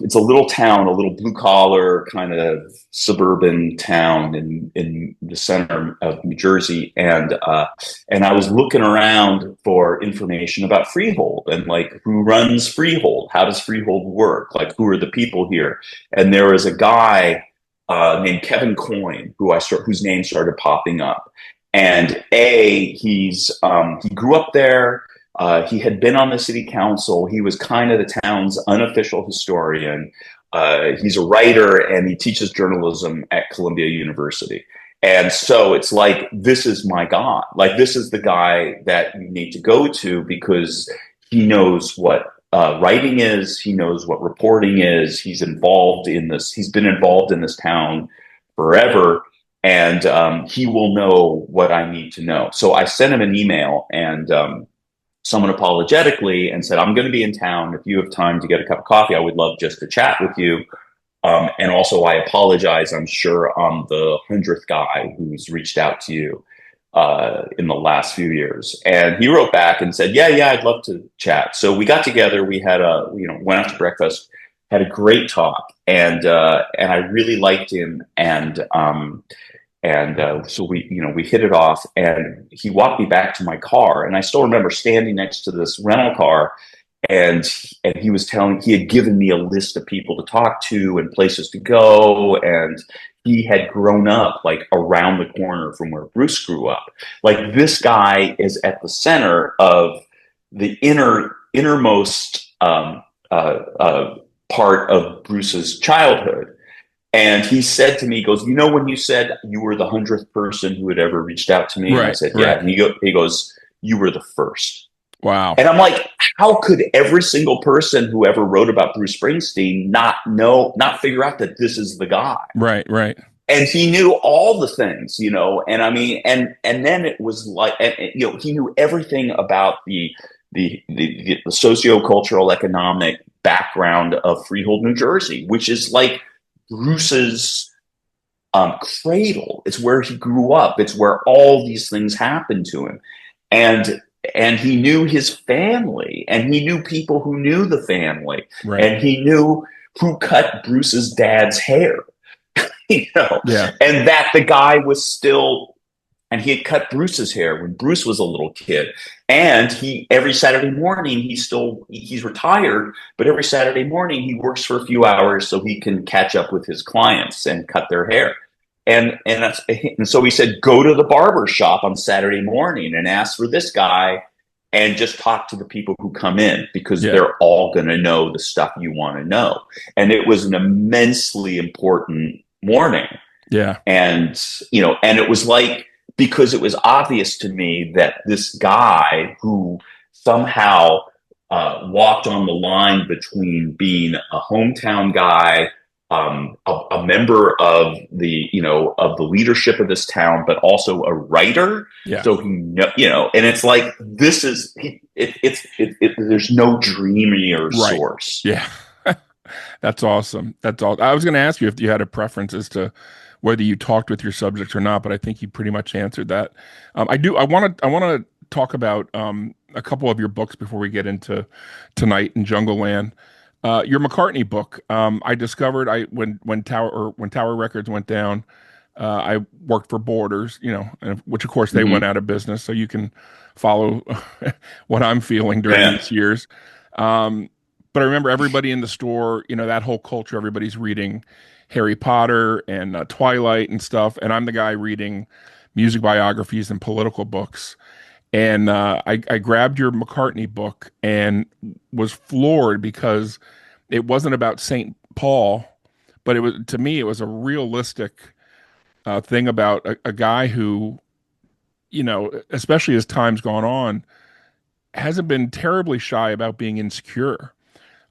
it's a little town, a little blue collar kind of suburban town in the center of New Jersey. And I was looking around for information about Freehold and like who runs Freehold, how does Freehold work, like who are the people here. And there was a guy named Kevin Coyne whose name started popping up. And he grew up there. He had been on the city council. He was kind of the town's unofficial historian. He's a writer and he teaches journalism at Columbia University. And so it's like, this is my guy. Like, this is the guy that you need to go to, because he knows what writing is. He knows what reporting is. He's involved in this. He's been involved in this town forever. And he will know what I need to know. So I sent him an email, and someone apologetically and said, I'm going to be in town. If you have time to get a cup of coffee, I would love just to chat with you. And also, I apologize. I'm sure I'm the 100th guy who's reached out to you in the last few years. And he wrote back and said, yeah, I'd love to chat. So we got together. We had went out to breakfast, had a great talk, and I really liked him. And so we hit it off, and he walked me back to my car. And I still remember standing next to this rental car, and he had given me a list of people to talk to and places to go. And he had grown up like around the corner from where Bruce grew up. Like, this guy is at the center of the innermost part of Bruce's childhood. And he said to me, he goes, when you said you were the 100th person who had ever reached out to me? Right, and I said, yeah. right. And he goes, you were the first. Wow. And I'm like, how could every single person who ever wrote about Bruce Springsteen not figure out that this is the guy? Right, right. And he knew all the things, and I mean, and then it was like, he knew everything about the socio-cultural economic background of Freehold, New Jersey, which is like Bruce's cradle. It's where he grew up. It's where all these things happened to him. And he knew his family, and he knew people who knew the family, right. And he knew who cut Bruce's dad's hair, Yeah. And that the guy was still, and he had cut Bruce's hair when Bruce was a little kid. And every Saturday morning, he's retired, but every Saturday morning he works for a few hours so he can catch up with his clients and cut their hair. And so he said, go to the barber shop on Saturday morning and ask for this guy, and just talk to the people who come in, because they're all going to know the stuff you want to know. And it was an immensely important morning. Yeah. And it was like, because it was obvious to me that this guy who somehow walked on the line between being a hometown guy, a member of the leadership of this town, but also a writer. Yeah. So and it's like, this is there's no dreamier source. Yeah. That's awesome. That's all. I was going to ask you if you had a preference as to whether you talked with your subjects or not, but I think you pretty much answered that. I do. I want to talk about a couple of your books before we get into Tonight in Jungle Land. Your McCartney book, I discovered when Tower Records went down, I worked for Borders, which of course they went out of business. So you can follow what I'm feeling during these years. But I remember everybody in the store, that whole culture, everybody's reading Harry Potter and Twilight and stuff. And I'm the guy reading music biographies and political books. And I grabbed your McCartney book and was floored, because it wasn't about St. Paul, but to me, it was a realistic thing about a guy who, especially as time's gone on, hasn't been terribly shy about being insecure.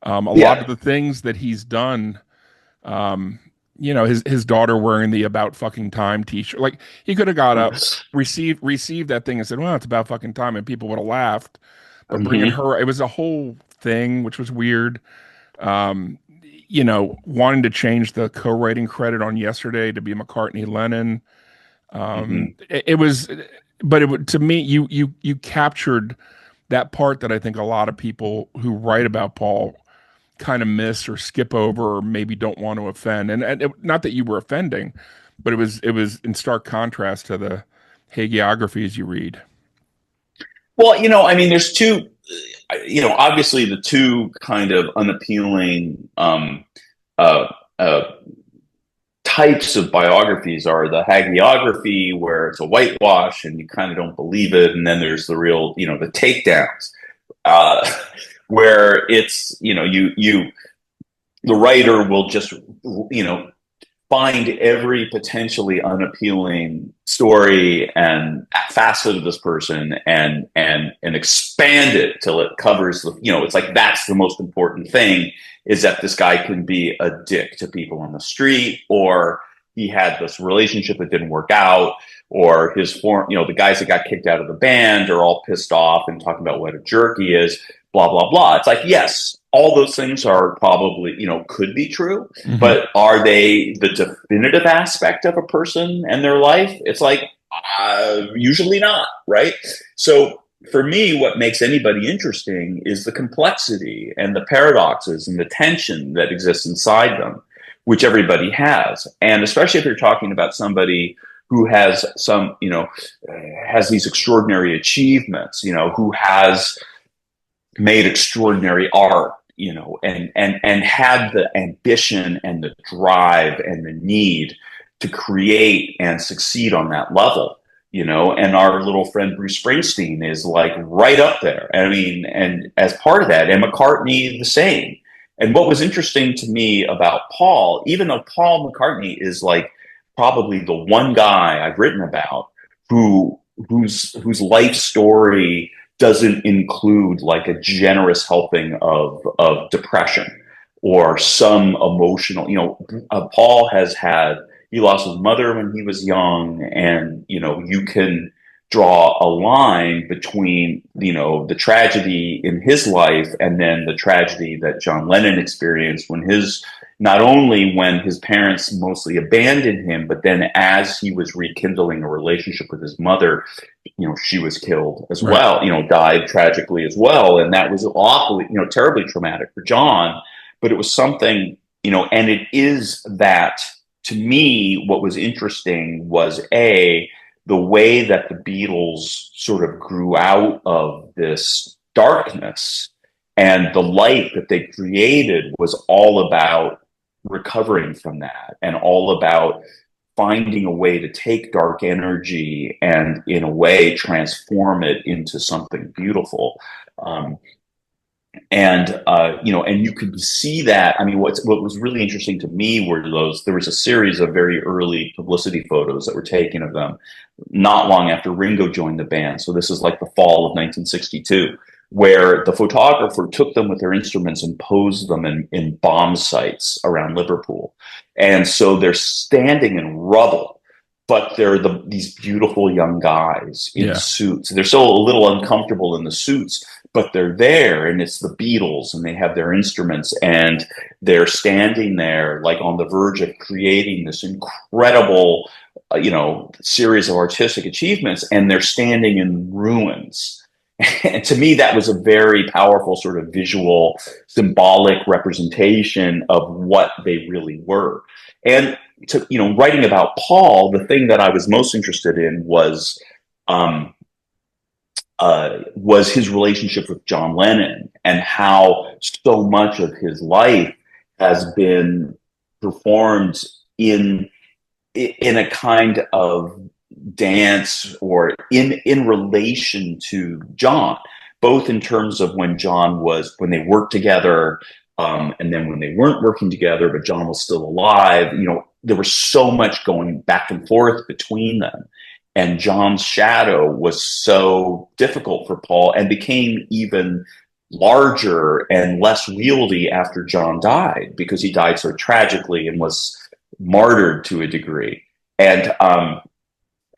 A lot of the things that he's done, his daughter wearing the "About Fucking Time" T-shirt, like, he could have got up, received that thing and said, well, it's about fucking time, and people would have laughed. But bringing her, it was a whole thing, which was weird. Wanting to change the co-writing credit on Yesterday to be McCartney Lennon. It was, but to me, you captured that part that I think a lot of people who write about Paul kind of miss or skip over, or maybe don't want to offend. And not that you were offending, but it was in stark contrast to the hagiographies you read. Well, there's two, obviously the two kind of unappealing types of biographies are the hagiography, where it's a whitewash and you kind of don't believe it. And then there's the real, the takedowns, where it's, the writer will just, find every potentially unappealing story and facet of this person and expand it till it covers the, it's like that's the most important thing, is that this guy can be a dick to people on the street, or he had this relationship that didn't work out, or his form, the guys that got kicked out of the band are all pissed off and talking about what a jerk he is, blah, blah, blah. It's like, yes, all those things are probably, could be true, but are they the definitive aspect of a person and their life? It's like, usually not, right? So for me, what makes anybody interesting is the complexity and the paradoxes and the tension that exists inside them, which everybody has. And especially if you're talking about somebody who has some, has these extraordinary achievements, who has made extraordinary art, and had the ambition and the drive and the need to create and succeed on that level, and our little friend Bruce Springsteen is like right up there. I mean, and as part of that, and McCartney the same. And what was interesting to me about Paul, even though Paul McCartney is like probably the one guy I've written about whose life story doesn't include like a generous helping of depression or some emotional, Paul he lost his mother when he was young, and, you can draw a line between, the tragedy in his life and then the tragedy that John Lennon experienced not only when his parents mostly abandoned him, but then as he was rekindling a relationship with his mother, she was killed as well, died tragically as well. And that was awfully, terribly traumatic for John, but it was something, and it is that, to me, what was interesting was the way that the Beatles sort of grew out of this darkness, and the light that they created was all about recovering from that, and all about finding a way to take dark energy and in a way transform it into something beautiful. And you could see that. I mean, what was really interesting to me were there was a series of very early publicity photos that were taken of them not long after Ringo joined the band. So this is like the fall of 1962, where the photographer took them with their instruments and posed them in bomb sites around Liverpool. And so they're standing in rubble, but they're these beautiful young guys in suits. They're still a little uncomfortable in the suits, but they're there, and it's the Beatles, and they have their instruments, and they're standing there like on the verge of creating this incredible, series of artistic achievements, and they're standing in ruins. And to me, that was a very powerful sort of visual, symbolic representation of what they really were. And writing about Paul, the thing that I was most interested in was his relationship with John Lennon, and how so much of his life has been performed in a kind of dance or in relation to John, both in terms of when they worked together, and then when they weren't working together, but John was still alive. There was so much going back and forth between them. And John's shadow was so difficult for Paul, and became even larger and less wieldy after John died, because he died so tragically and was martyred to a degree. And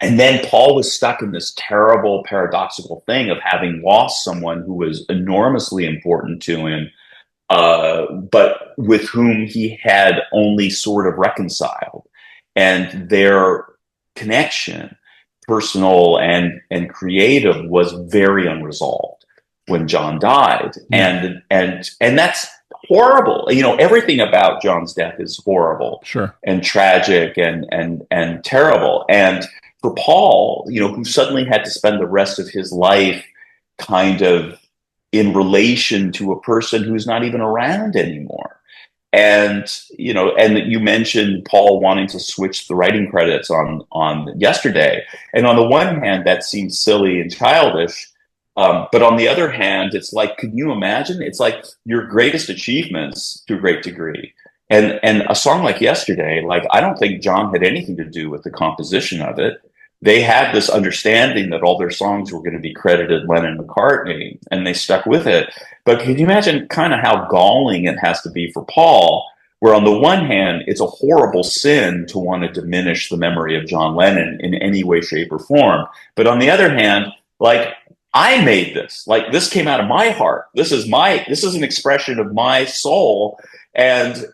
then Paul was stuck in this terrible paradoxical thing of having lost someone who was enormously important to him, but with whom he had only sort of reconciled. And their connection, personal and creative, was very unresolved when John died. And that's horrible. Everything about John's death is horrible, and tragic and terrible. And for Paul, who suddenly had to spend the rest of his life kind of in relation to a person who's not even around anymore. And you mentioned Paul wanting to switch the writing credits on Yesterday. And on the one hand, that seems silly and childish. But on the other hand, it's like, can you imagine? It's like your greatest achievements, to a great degree, And a song like Yesterday, like I don't think John had anything to do with the composition of it. They had this understanding that all their songs were going to be credited Lennon and McCartney, and they stuck with it. But can you imagine kind of how galling it has to be for Paul, where on the one hand, it's a horrible sin to want to diminish the memory of John Lennon in any way, shape, or form. But on the other hand, like I made this, like this came out of my heart. This is an expression of my soul, and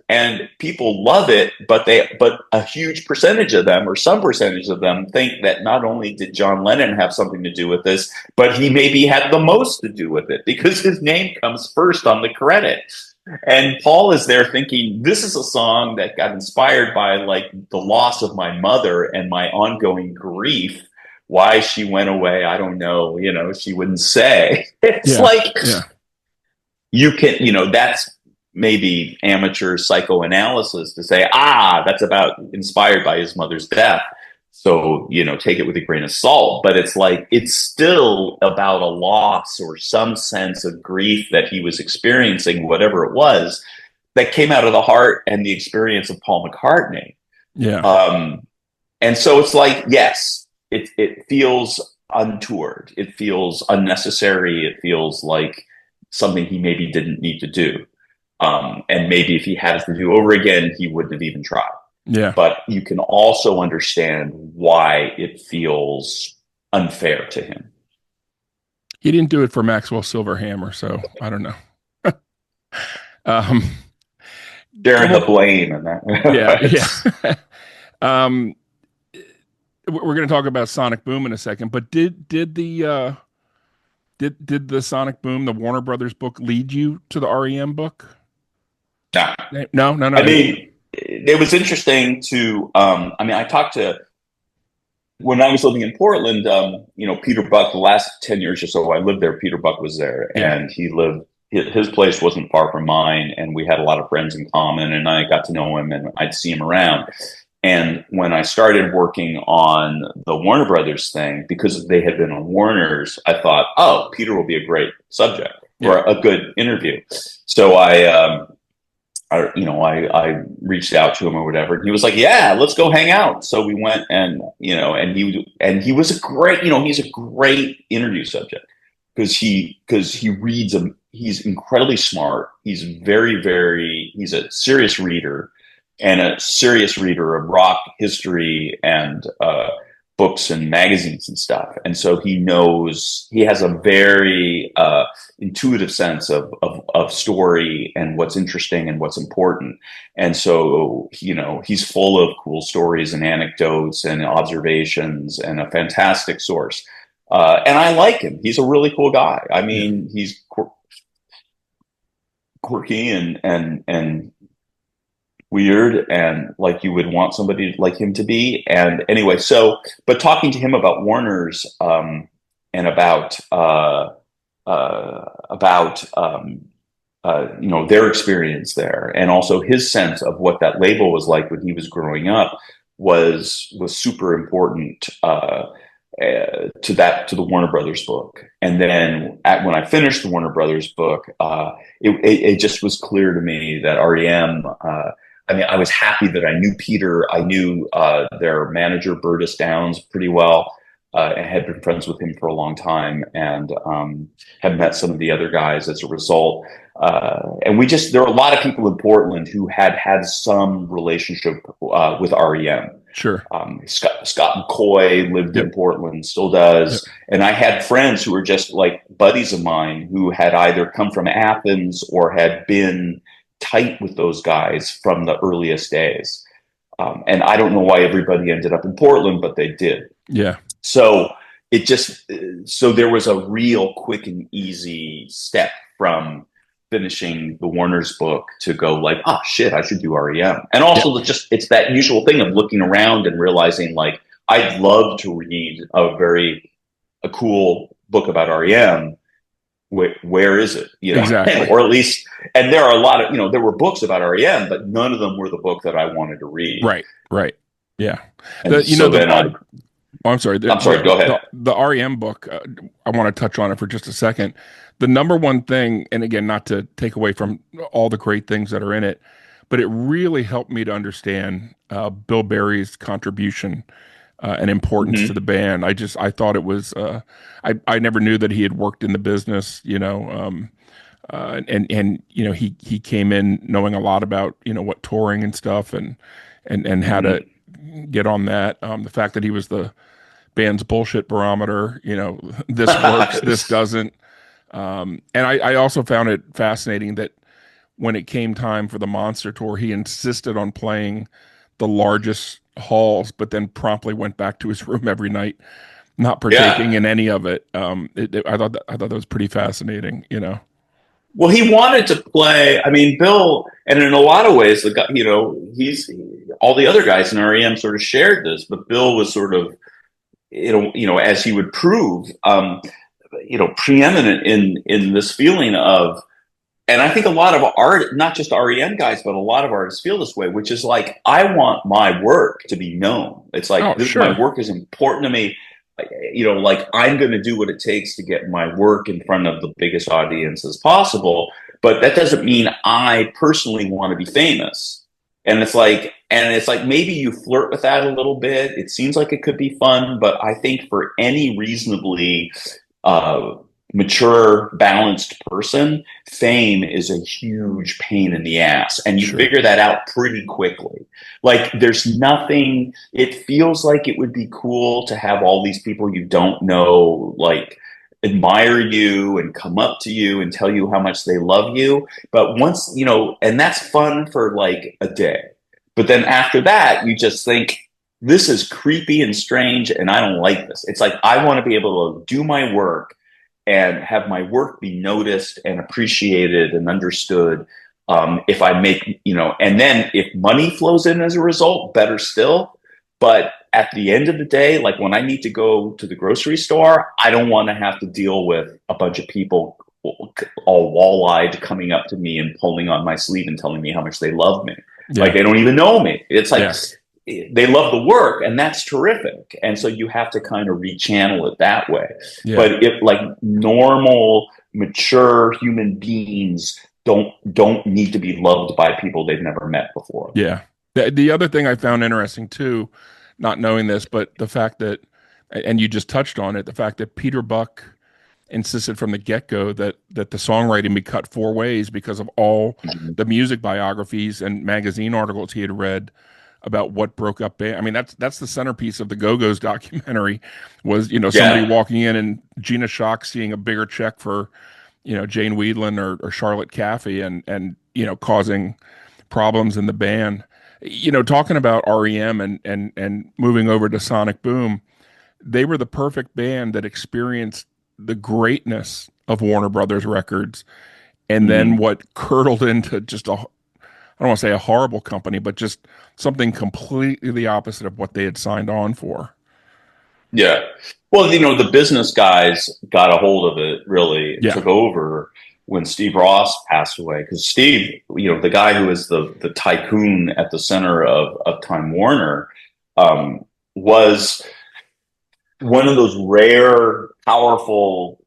people love it, but a huge percentage of them, or some percentage of them, think that not only did John Lennon have something to do with this, but he maybe had the most to do with it because his name comes first on the credit. And Paul is there thinking, this is a song that got inspired by like the loss of my mother and my ongoing grief. Why she went away, I don't know. She wouldn't say. It's you can, that's maybe amateur psychoanalysis to say, that's about inspired by his mother's death. So, take it with a grain of salt. But it's like, it's still about a loss or some sense of grief that he was experiencing, whatever it was, that came out of the heart and the experience of Paul McCartney. Yeah. And so it's like, yes, it feels untoured. It feels unnecessary. It feels like something he maybe didn't need to do. And maybe if he had to do over again, he wouldn't have even tried. Yeah. But you can also understand why it feels unfair to him. He didn't do it for Maxwell Silverhammer, so I don't know. Sharing the blame and that. Yeah. We're going to talk about Sonic Boom in a second, but did the Sonic Boom, the Warner Brothers book, lead you to the R.E.M. book? No. I mean, it was interesting to. I talked to when I was living in Portland. Peter Buck. The last 10 years or so I lived there, Peter Buck was there, and he lived. His place wasn't far from mine, and we had a lot of friends in common. And I got to know him, and I'd see him around. And when I started working on the Warner Brothers thing, because they had been on Warner's, I thought, oh, Peter will be a great subject or a good interview. So I reached out to him or whatever. And he was like, yeah, let's go hang out. So we went and he was a great, he's a great interview subject because he reads him. He's incredibly smart. He's he's a serious reader. And a serious reader of rock history and books and magazines and stuff. And so he has a very intuitive sense of story and what's interesting and what's important. And so, he's full of cool stories and anecdotes and observations and a fantastic source. And I like him. He's a really cool guy. I mean, he's quirky and weird and like you would want somebody like him to be. And anyway, but talking to him about Warner's and about their experience there, and also his sense of what that label was like when he was growing up was super important to the Warner Brothers book. And then when I finished the Warner Brothers book, it just was clear to me that R.E.M. I was happy that I knew Peter. I knew their manager, Burtis Downs, pretty well, and had been friends with him for a long time, and had met some of the other guys as a result. And there are a lot of people in Portland who had some relationship with R.E.M. Sure. Scott McCoy lived in Portland, still does. Yep. And I had friends who were just like buddies of mine who had either come from Athens or had been tight with those guys from the earliest days. And I don't know why everybody ended up in Portland, but they did. Yeah. So there was a real quick and easy step from finishing the Warner's book to go like, oh shit, I should do R.E.M. And also it's that usual thing of looking around and realizing like, I'd love to read a cool book about R.E.M. Where is it? Exactly. Or at least, and there are a lot of, there were books about R.E.M., but none of them were the book that I wanted to read. Right. Yeah. I'm sorry, go ahead. The R.E.M. book, I want to touch on it for just a second. The number one thing, and again, not to take away from all the great things that are in it, but it really helped me to understand Bill Berry's contribution and importance to the band. I thought it was, I never knew that he had worked in the business, and he came in knowing a lot about what touring and stuff and how to get on that. The fact that he was the band's bullshit barometer, this works, this doesn't. And I also found it fascinating that when it came time for the Monster Tour, he insisted on playing the largest halls, but then promptly went back to his room every night, not partaking in any of it. I thought that was pretty fascinating, Well, he wanted to play. I mean, Bill, and in a lot of ways, the guy, he's all the other guys in REM sort of shared this, but Bill was sort of, as he would prove, preeminent in this feeling of, and I think a lot of art, not just REM guys, but a lot of artists feel this way, which is like, I want my work to be known. It's like, my work is important to me. Like I'm going to do what it takes to get my work in front of the biggest audience as possible. But that doesn't mean I personally want to be famous. And it's like maybe you flirt with that a little bit. It seems like it could be fun, but I think for any reasonably mature, balanced person, fame is a huge pain in the ass. And you figure that out pretty quickly. Like there's nothing, it feels like it would be cool to have all these people you don't know, like admire you and come up to you and tell you how much they love you. But once, and that's fun for like a day. But then after that, you just think, this is creepy and strange and I don't like this. It's like, I want to be able to do my work and have my work be noticed and appreciated and understood. If I make, and then if money flows in as a result, better still. But at the end of the day, like when I need to go to the grocery store, I don't want to have to deal with a bunch of people all wall-eyed coming up to me and pulling on my sleeve and telling me how much they love me. Yeah. Like they don't even know me. It's like, they love the work and that's terrific. And so you have to kind of rechannel it that way. Yeah. But if like normal, mature human beings don't need to be loved by people they've never met before. Yeah. The other thing I found interesting too, not knowing this, but the fact that, and you just touched on it, the fact that Peter Buck insisted from the get-go that the songwriting be cut 4 ways because of all the music biographies and magazine articles he had read about what broke up band. I mean, that's the centerpiece of the Go-Go's documentary was, somebody walking in and Gina Shock seeing a bigger check for, Jane Weedland or Charlotte Caffey and causing problems in the band. Talking about REM and moving over to Sonic Boom, they were the perfect band that experienced the greatness of Warner Brothers Records and then what curdled into just I don't want to say a horrible company, but just something completely the opposite of what they had signed on for. Yeah. Well, the business guys got a hold of it, really took over when Steve Ross passed away. Because Steve, the guy who is the tycoon at the center of Time Warner, was one of those rare, powerful,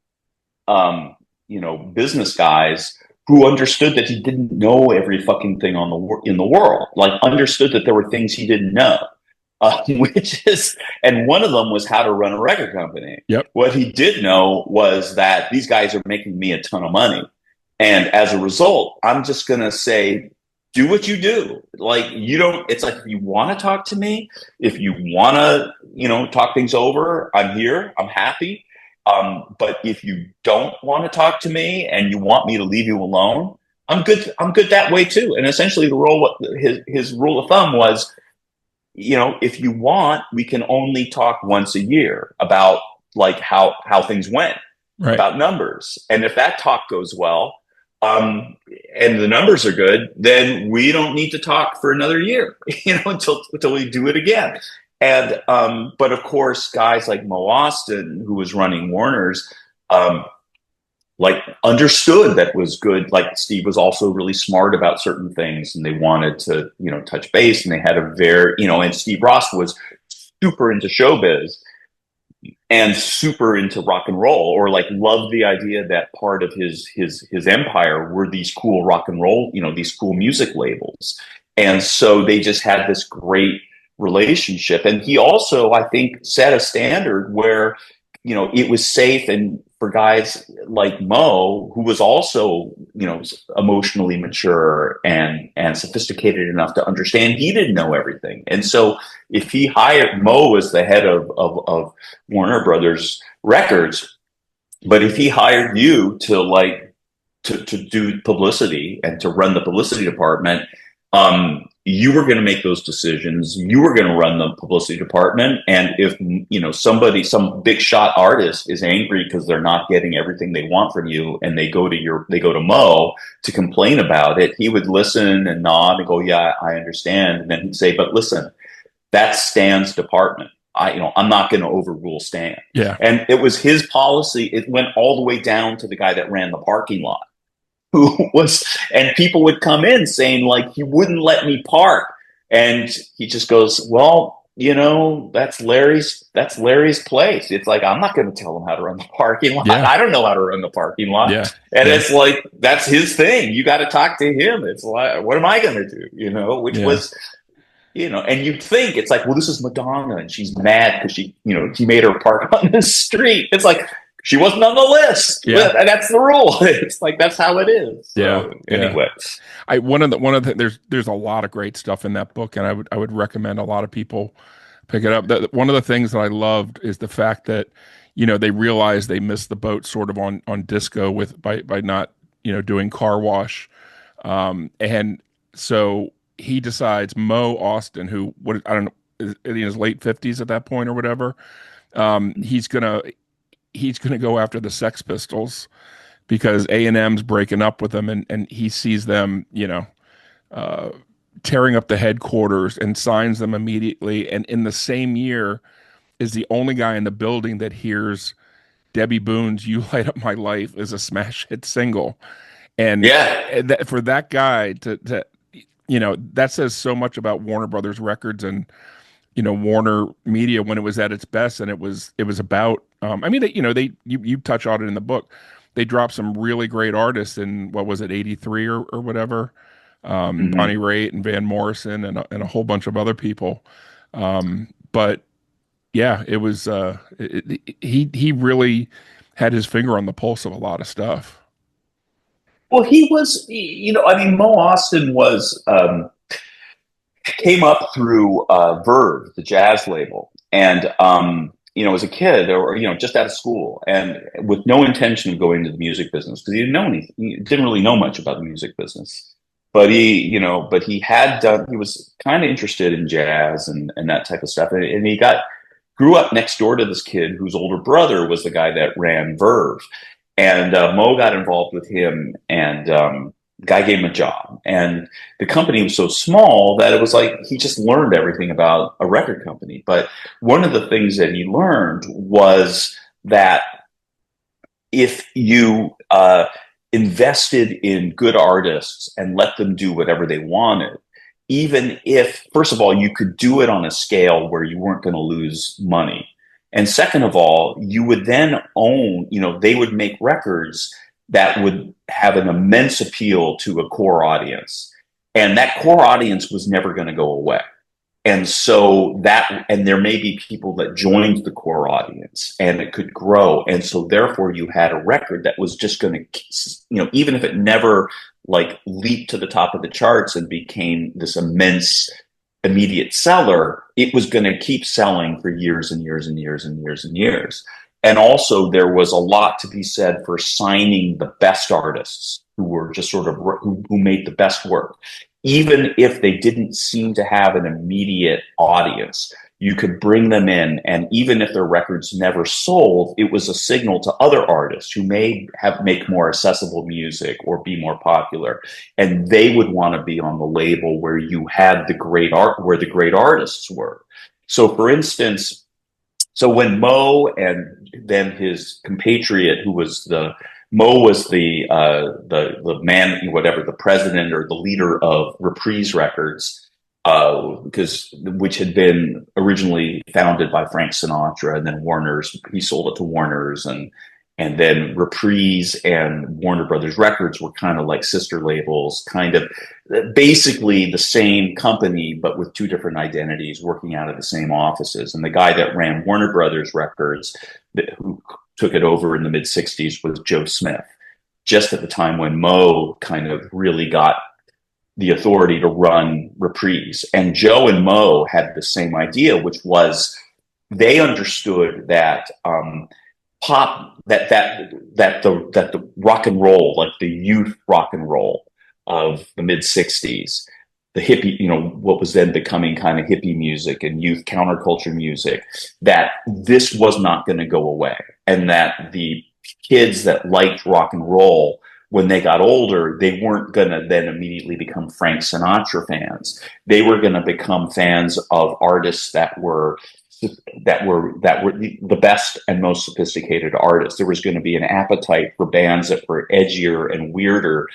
business guys who understood that he didn't know every fucking thing in the world, like understood that there were things he didn't know, and one of them was how to run a record company. Yep. What he did know was that these guys are making me a ton of money. And as a result, I'm just going to say, do what you do. Like it's like, if you want to talk to me, if you want to, talk things over, I'm here, I'm happy. But if you don't want to talk to me and you want me to leave you alone, I'm good. I'm good that way too. And essentially his rule of thumb was, if you want, we can only talk once a year about like how things went, about numbers. And if that talk goes well, and the numbers are good, then we don't need to talk for another year, until we do it again. And, but of course, guys like Mo Austin, who was running Warner's, understood that was good. Like Steve was also really smart about certain things and they wanted to, touch base, and they had a very, and Steve Ross was super into showbiz. and super into rock and roll, or like loved the idea that part of his empire were these cool rock and roll, these cool music labels. And so they just had this great relationship. And he also, I think, set a standard where, it was safe, and for guys like Mo, who was also, emotionally mature and sophisticated enough to understand he didn't know everything. And so if he hired Mo as the head of Warner Brothers Records, but if he hired you to do publicity and to run the publicity department, you were going to make those decisions. You were going to run the publicity department. And if, some big shot artist is angry because they're not getting everything they want from you, and they go to Mo to complain about it, he would listen and nod and go, yeah, I understand. And then he'd say, but listen, that's Stan's department. I'm not going to overrule Stan. Yeah. And it was his policy. It went all the way down to the guy that ran the parking lot, and people would come in saying, like, he wouldn't let me park. And he just goes, well, that's Larry's place. It's like, I'm not going to tell him how to run the parking lot. Yeah. I don't know how to run the parking lot. Yeah. And it's like, that's his thing. You got to talk to him. It's like, what am I going to do? Which was, and you'd think it's like, well, this is Madonna and she's mad because she made her park on the street. It's like, she wasn't on the list. Yeah. That's the rule. It's like, that's how it is. Yeah. So, anyway, one of the there's a lot of great stuff in that book, and I would recommend a lot of people pick it up. One of the things that I loved is the fact that they realized they missed the boat sort of on disco by not doing Car Wash, and so he decides, Mo Austin, who I don't know, is in his late 50s at that point or whatever, he's gonna go after the Sex Pistols because A&M's breaking up with them, and he sees them, tearing up the headquarters, and signs them immediately. And in the same year is the only guy in the building that hears Debbie Boone's "You Light Up My Life" is a smash hit single. And for that guy to that says so much about Warner Brothers Records and Warner Media when it was at its best. And it was about you touch on it in the book. They dropped some really great artists in, what was it, 83 or whatever, Bonnie Raitt and Van Morrison and a whole bunch of other people. But yeah, it was he really had his finger on the pulse of a lot of stuff. Well, he was, Mo Austin came up through Verve, the jazz label, and as a kid, or just out of school, and with no intention of going into the music business because he didn't know anything. He didn't really know much about the music business, but he was kind of interested in jazz and that type of stuff, and he grew up next door to this kid whose older brother was the guy that ran Verve, and Mo got involved with him, and the guy gave him a job, and the company was so small that it was like he just learned everything about a record company. But one of the things that he learned was that if you invested in good artists and let them do whatever they wanted, even if, first of all, you could do it on a scale where you weren't going to lose money, and second of all, you would then own, they would make records that would have an immense appeal to a core audience. And that core audience was never going to go away. And so and there may be people that joined the core audience and it could grow. And so therefore you had a record that was just going to, even if it never leaped to the top of the charts and became this immense immediate seller, it was going to keep selling for years and years and years and years and years. And also there was a lot to be said for signing the best artists who were just sort of who made the best work. Even if they didn't seem to have an immediate audience, you could bring them in, and even if their records never sold, it was a signal to other artists who may make more accessible music or be more popular, and they would want to be on the label where you had the great art, where the great artists were. So, for instance, when Mo and then his compatriot, Mo was the man, whatever, the president or the leader of Reprise Records. because which had been originally founded by Frank Sinatra, and then Warner's, he sold it to Warner's, and then Reprise and Warner Brothers Records were kind of like sister labels, kind of basically the same company, but with two different identities, working out of the same offices. And the guy that ran Warner Brothers Records, who took it over in the mid '60s, was Joe Smith, just at the time when Mo kind of really got the authority to run Reprise. And Joe and Mo had the same idea, which was they understood that pop, that the rock and roll, like the youth rock and roll of the mid '60s, the hippie, what was then becoming kind of hippie music and youth counterculture music, that this was not going to go away, and that the kids that liked rock and roll, when they got older, they weren't going to then immediately become Frank Sinatra fans. They were going to become fans of artists that were the best and most sophisticated artists. There was going to be an appetite for bands that were edgier and weirder.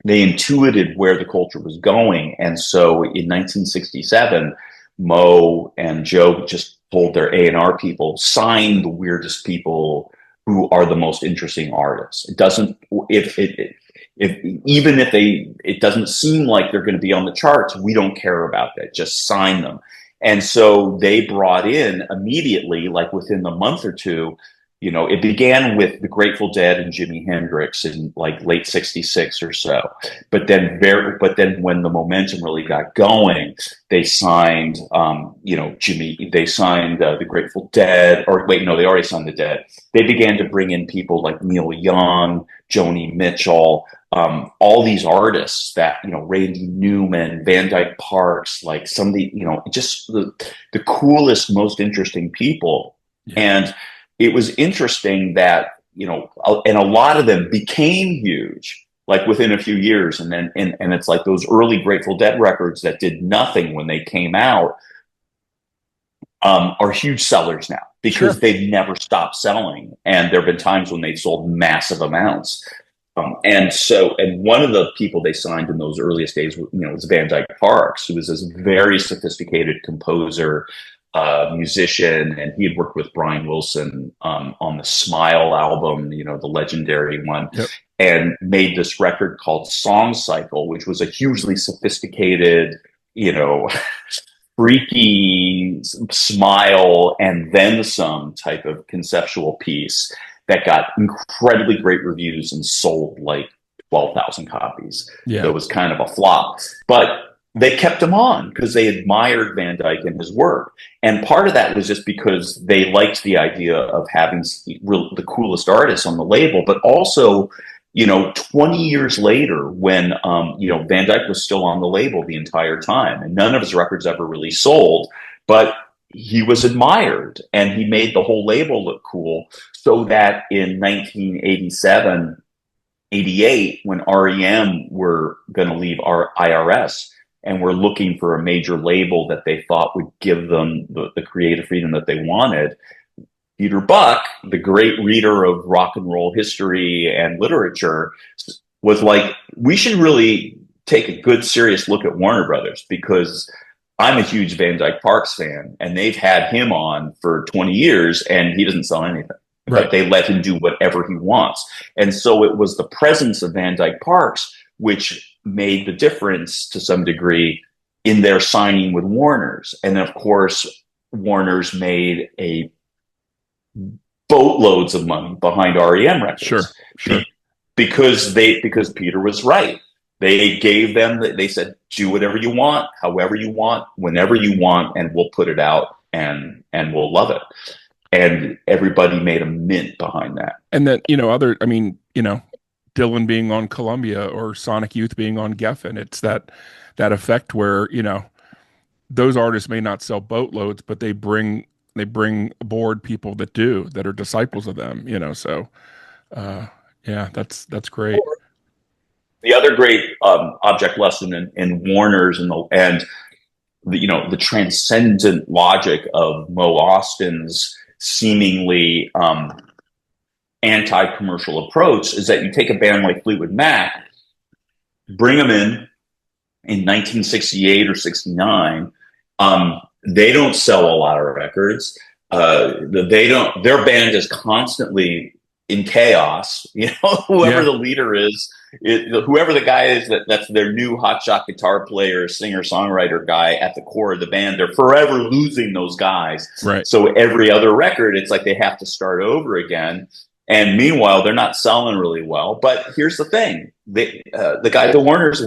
They intuited where the culture was going. And so in 1967, Mo and Joe just told their A&R people, sign the weirdest people who are the most interesting artists. It doesn't, even if it doesn't seem like they're going to be on the charts, we don't care about that. Just sign them. And so they brought in immediately, like within the month or two, it began with the Grateful Dead and Jimi Hendrix in like late '66 or so. But then when the momentum really got going, they signed, they signed the Grateful Dead, or wait, no, they already signed the Dead. They began to bring in people like Neil Young, Joni Mitchell, all these artists that, Randy Newman, Van Dyke Parks, like some of the, just the coolest, most interesting people. Yeah. And it was interesting that, and a lot of them became huge, like within a few years. And then, and it's like those early Grateful Dead records that did nothing when they came out, are huge sellers now because they've never stopped selling. And there have been times when they've sold massive amounts. And one of the people they signed in those earliest days, was Van Dyke Parks, who was this very sophisticated composer, musician, and he had worked with Brian Wilson on the Smile album, the legendary one, and made this record called Song Cycle, which was a hugely sophisticated, freaky Smile and then some type of conceptual piece that got incredibly great reviews and sold like 12,000 copies. Yeah. So it was kind of a flop, but they kept him on because they admired Van Dyke and his work. And part of that was just because they liked the idea of having the coolest artists on the label, but also, 20 years later when, Van Dyke was still on the label the entire time and none of his records ever really sold, but he was admired and he made the whole label look cool, so that in 1987, 88, when R.E.M. were going to leave our IRS and were looking for a major label that they thought would give them the creative freedom that they wanted, Peter Buck, the great reader of rock and roll history and literature, was like, we should really take a good, serious look at Warner Brothers, because I'm a huge Van Dyke Parks fan, and they've had him on for 20 years, and he doesn't sell anything. Right. But they let him do whatever he wants. And so it was the presence of Van Dyke Parks which made the difference to some degree in their signing with Warner's. And then, of course, Warner's made a boatloads of money behind R.E.M. records. Sure. Because Peter was right. They gave them, they said, do whatever you want, however you want, whenever you want, and we'll put it out and we'll love it. And everybody made a mint behind that. And then, Dylan being on Columbia or Sonic Youth being on Geffen, it's that effect where, those artists may not sell boatloads, but they bring aboard people that are disciples of them, so that's great. The other great object lesson in Warner's and the transcendent logic of Mo Austin's seemingly anti-commercial approach is that you take a band like Fleetwood Mac, bring them in, in 1968 or 69. They don't sell a lot of records. They don't. Their band is constantly in chaos. You know, whoever the leader is, whoever the guy is that's their new hotshot guitar player, singer songwriter guy at the core of the band, they're forever losing those guys. Right. So every other record, it's like they have to start over again. And meanwhile, they're not selling really well. But here's the thing: the guys, the Warners,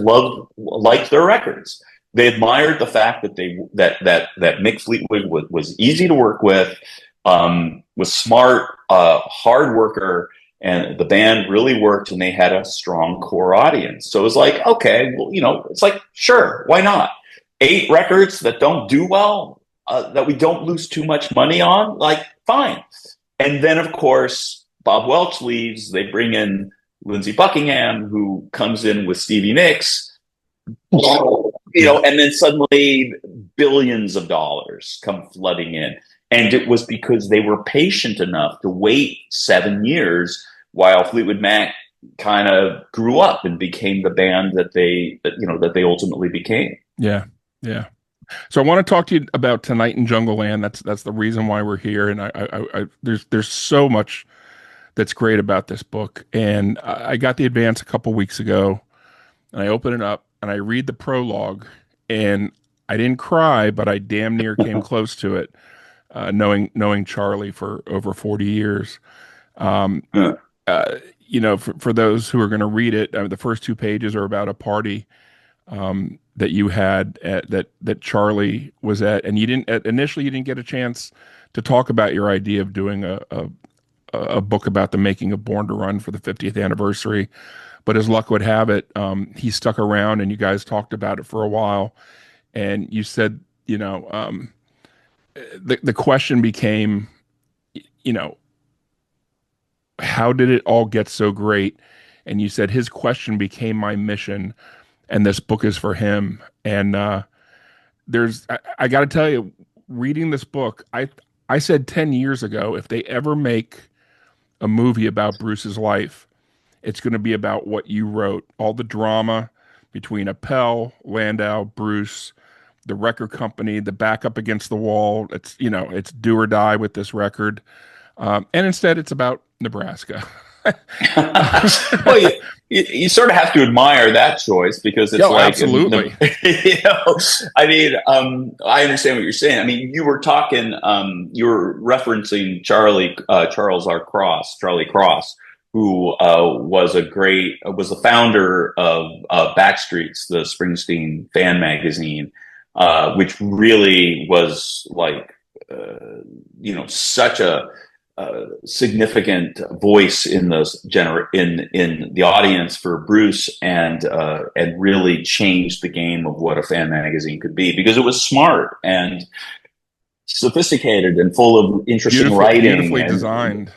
liked their records. They admired the fact that that Mick Fleetwood was easy to work with, was smart, hard worker, and the band really worked, and they had a strong core audience. So it was like, okay, well, you know, it's like, sure, why not? 8 records that don't do well, that we don't lose too much money on, like, fine. And then, of course, Bob Welch leaves. They bring in Lindsey Buckingham, who comes in with Stevie Nicks. You know, and then suddenly billions of dollars come flooding in. And it was because they were patient enough to wait 7 years while Fleetwood Mac kind of grew up and became the band that they ultimately became. Yeah. Yeah. So I want to talk to you about Tonight in Jungle Land. That's the reason why we're here. And I there's so much that's great about this book. And I got the advance a couple weeks ago, and I open it up and I read the prologue, and I didn't cry, but I damn near came close to it, knowing Charlie for over 40 years. You know, for those who are going to read it, the first 2 pages are about a party that you had that Charlie was at, and you didn't get a chance to talk about your idea of doing a book about the making of Born to Run for the 50th anniversary. But as luck would have it, he stuck around, and you guys talked about it for a while. And you said, you know, the question became, you know, how did it all get so great? And you said his question became my mission, and this book is for him. And I got to tell you, reading this book, I said 10 years ago, if they ever make a movie about Bruce's life, it's going to be about what you wrote, all the drama between Appel, Landau, Bruce, the record company, the back up against the wall. It's, you know, it's do or die with this record. And instead it's about Nebraska. Well, you sort of have to admire that choice, because it's like, absolutely. You know, I mean, I understand what you're saying. I mean, you were talking, you were referencing Charlie Cross, who was the founder of Backstreets, the Springsteen fan magazine, which really was like, you know, such a significant voice in the audience for Bruce, and really changed the game of what a fan magazine could be, because it was smart and sophisticated and full of interesting writing, beautifully designed.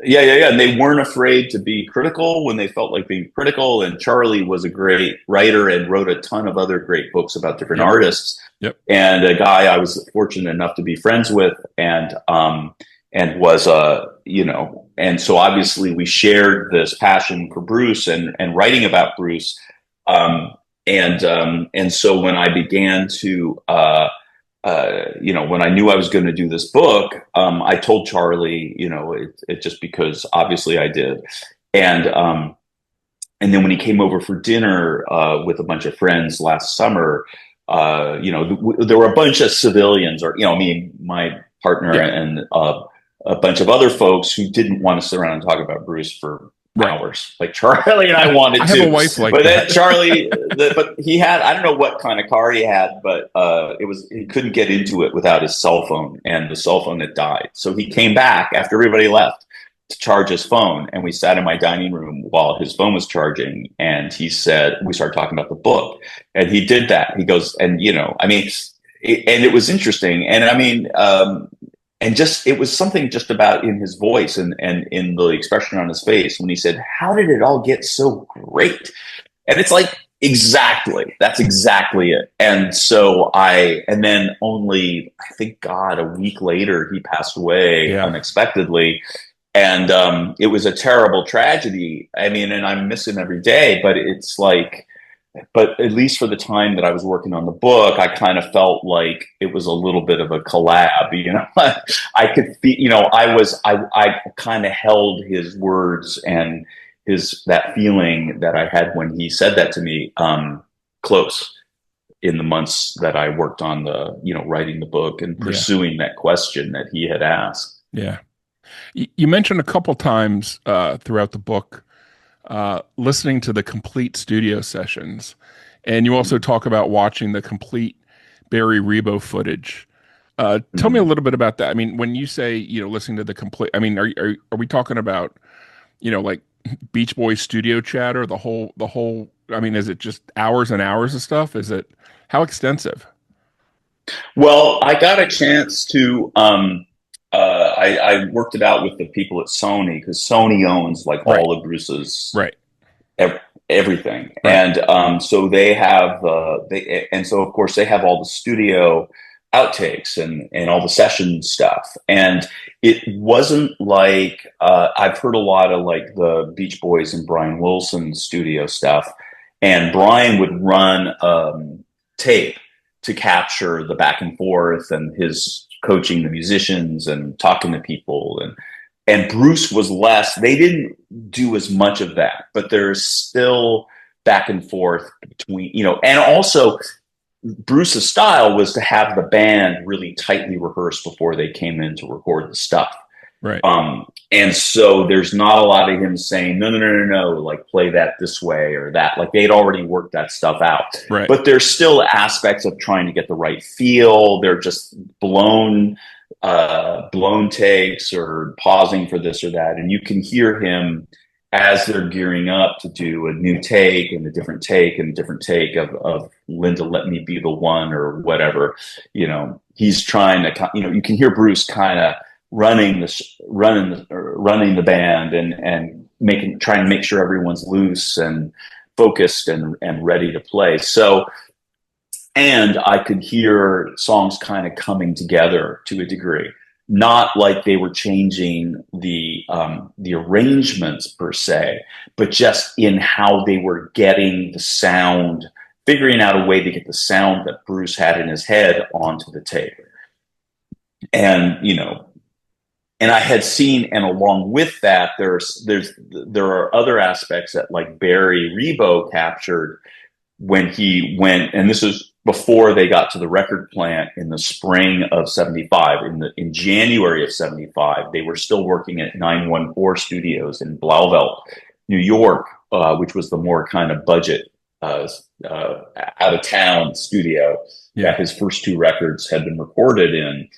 Yeah. And they weren't afraid to be critical when they felt like being critical. And Charlie was a great writer and wrote a ton of other great books about different artists. Yep. And a guy I was fortunate enough to be friends with, and was you know, and so obviously we shared this passion for Bruce and writing about Bruce. And so when I began to you know, when I knew I was going to do this book, I told Charlie, you know, it just because obviously I did. And then when he came over for dinner with a bunch of friends last summer, you know, there were a bunch of civilians, or, you know, me, my partner, and a bunch of other folks who didn't want to sit around and talk about Bruce for hours, like Charlie and I wanted to. I have a wife like but that. Then Charlie, but he had, I don't know what kind of car he had, but he couldn't get into it without his cell phone, and the cell phone had died. So he came back after everybody left to charge his phone, and we sat in my dining room while his phone was charging, and we started talking about the book, and he did that. He goes, and, you know, I mean, and it was interesting, and I mean, and just, it was something just about in his voice and in the expression on his face when he said, "How did it all get so great?" And it's like, that's exactly it. And so and then only, I think, God, a week later, he passed away unexpectedly. And it was a terrible tragedy. I mean, and I miss him every day, but it's like, but at least for the time that I was working on the book, I kind of felt like it was a little bit of a collab, you know. I could feel, you know, I kind of held his words and that feeling that I had when he said that to me, close in the months that I worked on writing the book and Yeah. pursuing that question that he had asked. Yeah. You mentioned a couple times throughout the book listening to the complete studio sessions, and you also talk about watching the complete Barry Rebo footage. Tell me a Mm-hmm. little bit about that. I mean, when you say, listening to the complete, I mean, are we talking about, like Beach Boys studio chatter, the whole, I mean, is it just hours and hours of stuff? Is it, how extensive? Well, I got a chance to. I worked it out with the people at Sony because Sony owns like Right, all of Bruce's right, ev- everything, right, and so they have and so of course they have all the studio outtakes and all the session stuff, and it wasn't like I've heard a lot of like the Beach Boys and Brian Wilson studio stuff, and Brian would run tape to capture the back and forth and his coaching the musicians and talking to people, and Bruce was less. They didn't do as much of that, but there's still back and forth between, and also Bruce's style was to have the band really tightly rehearsed before they came in to record the stuff. right, And so there's not a lot of him saying, no, no, no, no, no, like play that this way or that. Like they'd already worked that stuff out. right. But there's still aspects of trying to get the right feel. They're just blown takes or pausing for this or that. And you can hear him as they're gearing up to do a new take and a different take and a different take of Linda, let me be the one or whatever. He's trying to, you can hear Bruce kind of running the band and trying to make sure everyone's loose and focused and ready to play. So, and I could hear songs kind of coming together to a degree, not like they were changing the arrangements per se, but just in how they were getting the sound, figuring out a way to get the sound that Bruce had in his head onto the tape. And and I had seen, and along with that, there are other aspects that like Barry Rebo captured when he went, and this is before they got to the record plant in the spring of '75. In January of '75, they were still working at 914 Studios in Blauvelt, New York, which was the more kind of budget out of town studio that his first two records had been recorded in,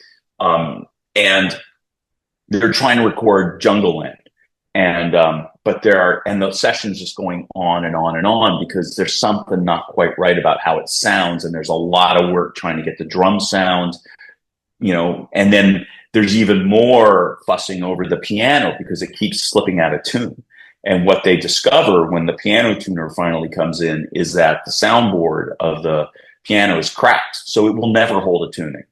and they're trying to record Jungle Land. And but the sessions just going on and on and on because there's something not quite right about how it sounds, and there's a lot of work trying to get the drum sound, and then there's even more fussing over the piano because it keeps slipping out of tune. And what they discover when the piano tuner finally comes in is that the soundboard of the piano is cracked, so it will never hold a tuning.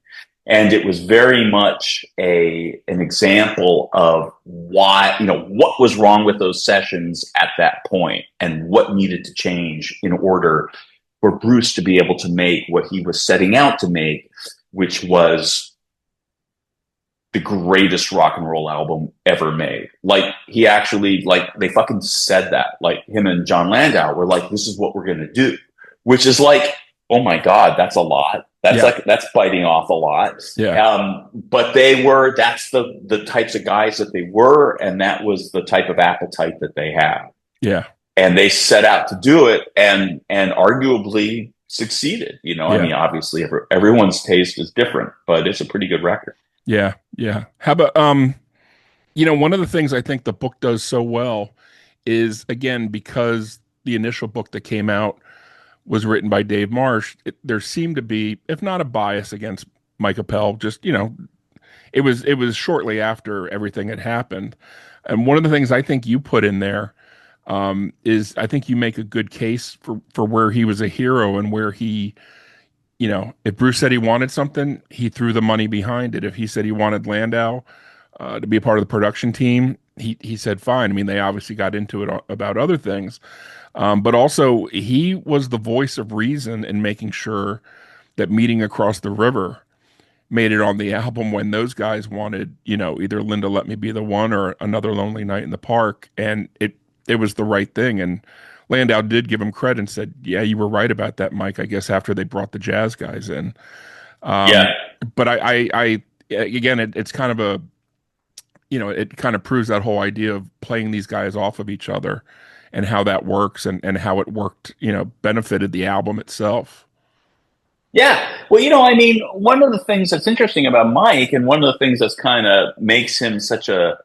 And it was very much an example of why, what was wrong with those sessions at that point and what needed to change in order for Bruce to be able to make what he was setting out to make, which was the greatest rock and roll album ever made. Like he actually, like they fucking said that, like him and John Landau were like, this is what we're going to do, which is like, oh my God, that's a lot. That's biting off a lot. Yeah. But that's the types of guys that they were. And that was the type of appetite that they had. Yeah. And they set out to do it and arguably succeeded. I mean, obviously everyone's taste is different, but it's a pretty good record. Yeah. Yeah. How about, one of the things I think the book does so well is, again, because the initial book that came out was written by Dave Marsh, there seemed to be, if not a bias against Mike Appel, just, it was shortly after everything had happened. And one of the things I think you put in there is I think you make a good case for where he was a hero and where he, if Bruce said he wanted something, he threw the money behind it. If he said he wanted Landau to be a part of the production team, he said fine. I mean, they obviously got into it about other things. But also, he was the voice of reason in making sure that Meeting Across the River made it on the album when those guys wanted, either Linda Let Me Be the One or Another Lonely Night in the Park. And it was the right thing. And Landau did give him credit and said, yeah, you were right about that, Mike, I guess after they brought the jazz guys in. Yeah. But I again, it's kind of it kind of proves that whole idea of playing these guys off of each other and how that works and how it worked, benefited the album itself. Yeah. Well, I mean, one of the things that's interesting about Mike, and one of the things that's kind of makes him such a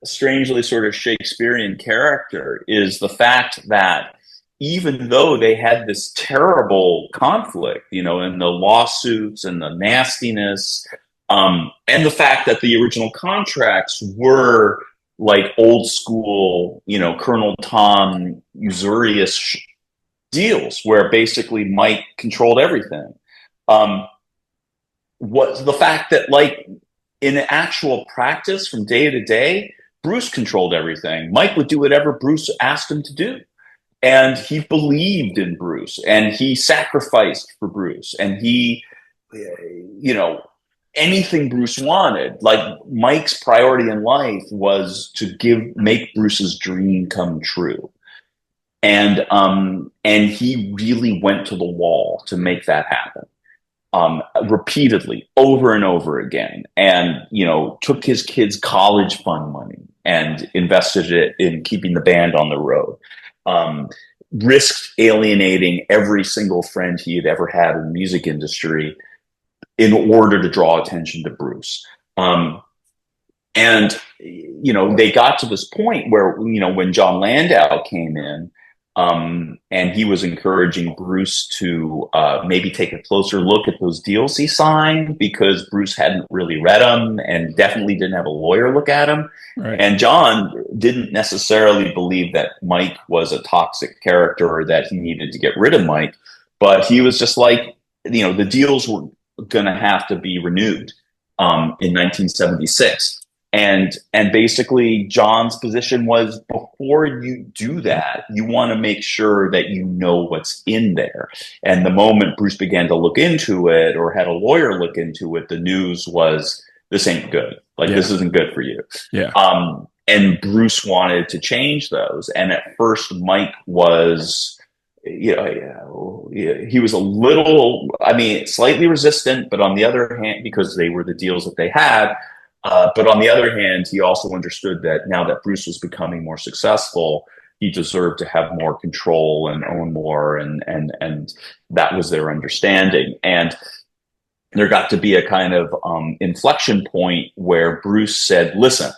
strangely sort of Shakespearean character, is the fact that even though they had this terrible conflict, and the lawsuits and the nastiness, and the fact that the original contracts were like old school, Colonel Tom usurious deals where basically Mike controlled everything. Was the fact that, like, in actual practice from day to day, Bruce controlled everything. Mike would do whatever Bruce asked him to do. And he believed in Bruce, and he sacrificed for Bruce, and he, anything Bruce wanted. Like, Mike's priority in life was to make Bruce's dream come true. And he really went to the wall to make that happen, repeatedly, over and over again. And, took his kids' college fund money and invested it in keeping the band on the road. Risked alienating every single friend he had ever had in the music industry in order to draw attention to Bruce. And, they got to this point where, when John Landau came in, and he was encouraging Bruce to maybe take a closer look at those deals he signed, because Bruce hadn't really read them and definitely didn't have a lawyer look at them. Right. And John didn't necessarily believe that Mike was a toxic character or that he needed to get rid of Mike, but he was just like, the deals were going to have to be renewed in 1976. And basically John's position was, before you do that, you want to make sure that you know what's in there. And the moment Bruce began to look into it, or had a lawyer look into it, the news was, this ain't good. Like, this isn't good for you. Yeah. And Bruce wanted to change those. And at first Mike was, he was a little, slightly resistant, but on the other hand, because they were the deals that they had, but on the other hand, he also understood that now that Bruce was becoming more successful, he deserved to have more control and own more, and that was their understanding. And there got to be a kind of inflection point where Bruce said, listen,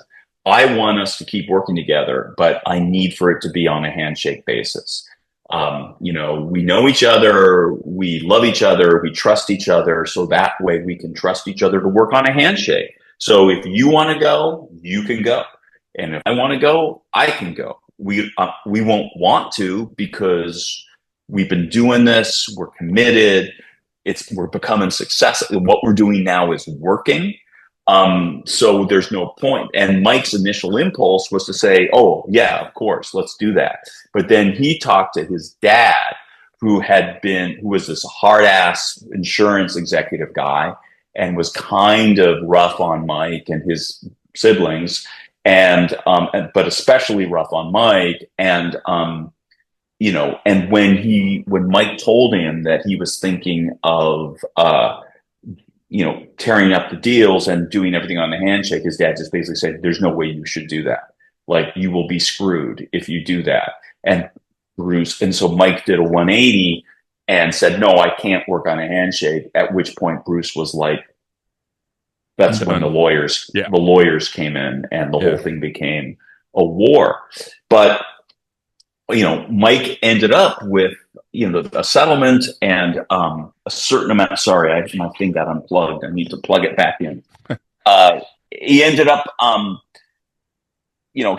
I want us to keep working together, but I need for it to be on a handshake basis. We know each other, we love each other, we trust each other, so that way we can trust each other to work on a handshake. So if you want to go, you can go. And if I want to go, I can go. We won't want to, because we've been doing this, we're committed, we're becoming successful. What we're doing now is working. So there's no point. And Mike's initial impulse was to say, oh yeah, of course, let's do that. But then he talked to his dad, who was this hard ass insurance executive guy, and was kind of rough on Mike and his siblings, but especially rough on Mike. And, and when Mike told him that he was thinking of, tearing up the deals and doing everything on the handshake, his dad just basically said, there's no way you should do that. Like, you will be screwed if you do that. And so Mike did a 180 and said, no, I can't work on a handshake. At which point Bruce was like, that's when the lawyers came in, and the whole thing became a war. But, Mike ended up with, a settlement and a certain amount. Sorry, my thing got unplugged. I need to plug it back in. He ended up,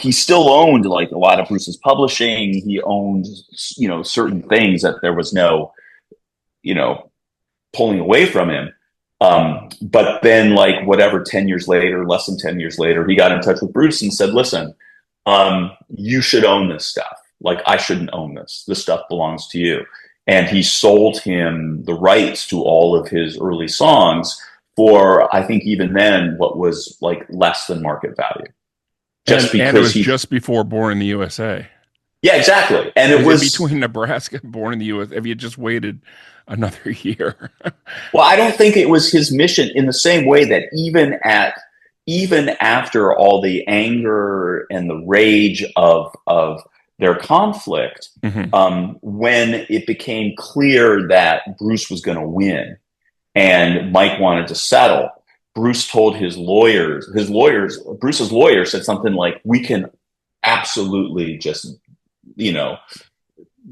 he still owned like a lot of Bruce's publishing. He owned, certain things that there was no, pulling away from him. But then, like, whatever, 10 years later, less than 10 years later, he got in touch with Bruce and said, listen, you should own this stuff. Like, I shouldn't own this. This stuff belongs to you. And he sold him the rights to all of his early songs for, I think even then, what was like less than market value. Just because it was just before Born in the USA. Yeah, exactly. And it was in between Nebraska and Born in the USA. If you just waited another year. Well, I don't think it was his mission, in the same way that even after all the anger and the rage of their conflict, when it became clear that Bruce was going to win and Mike wanted to settle, Bruce's lawyer said something like, "We can absolutely just,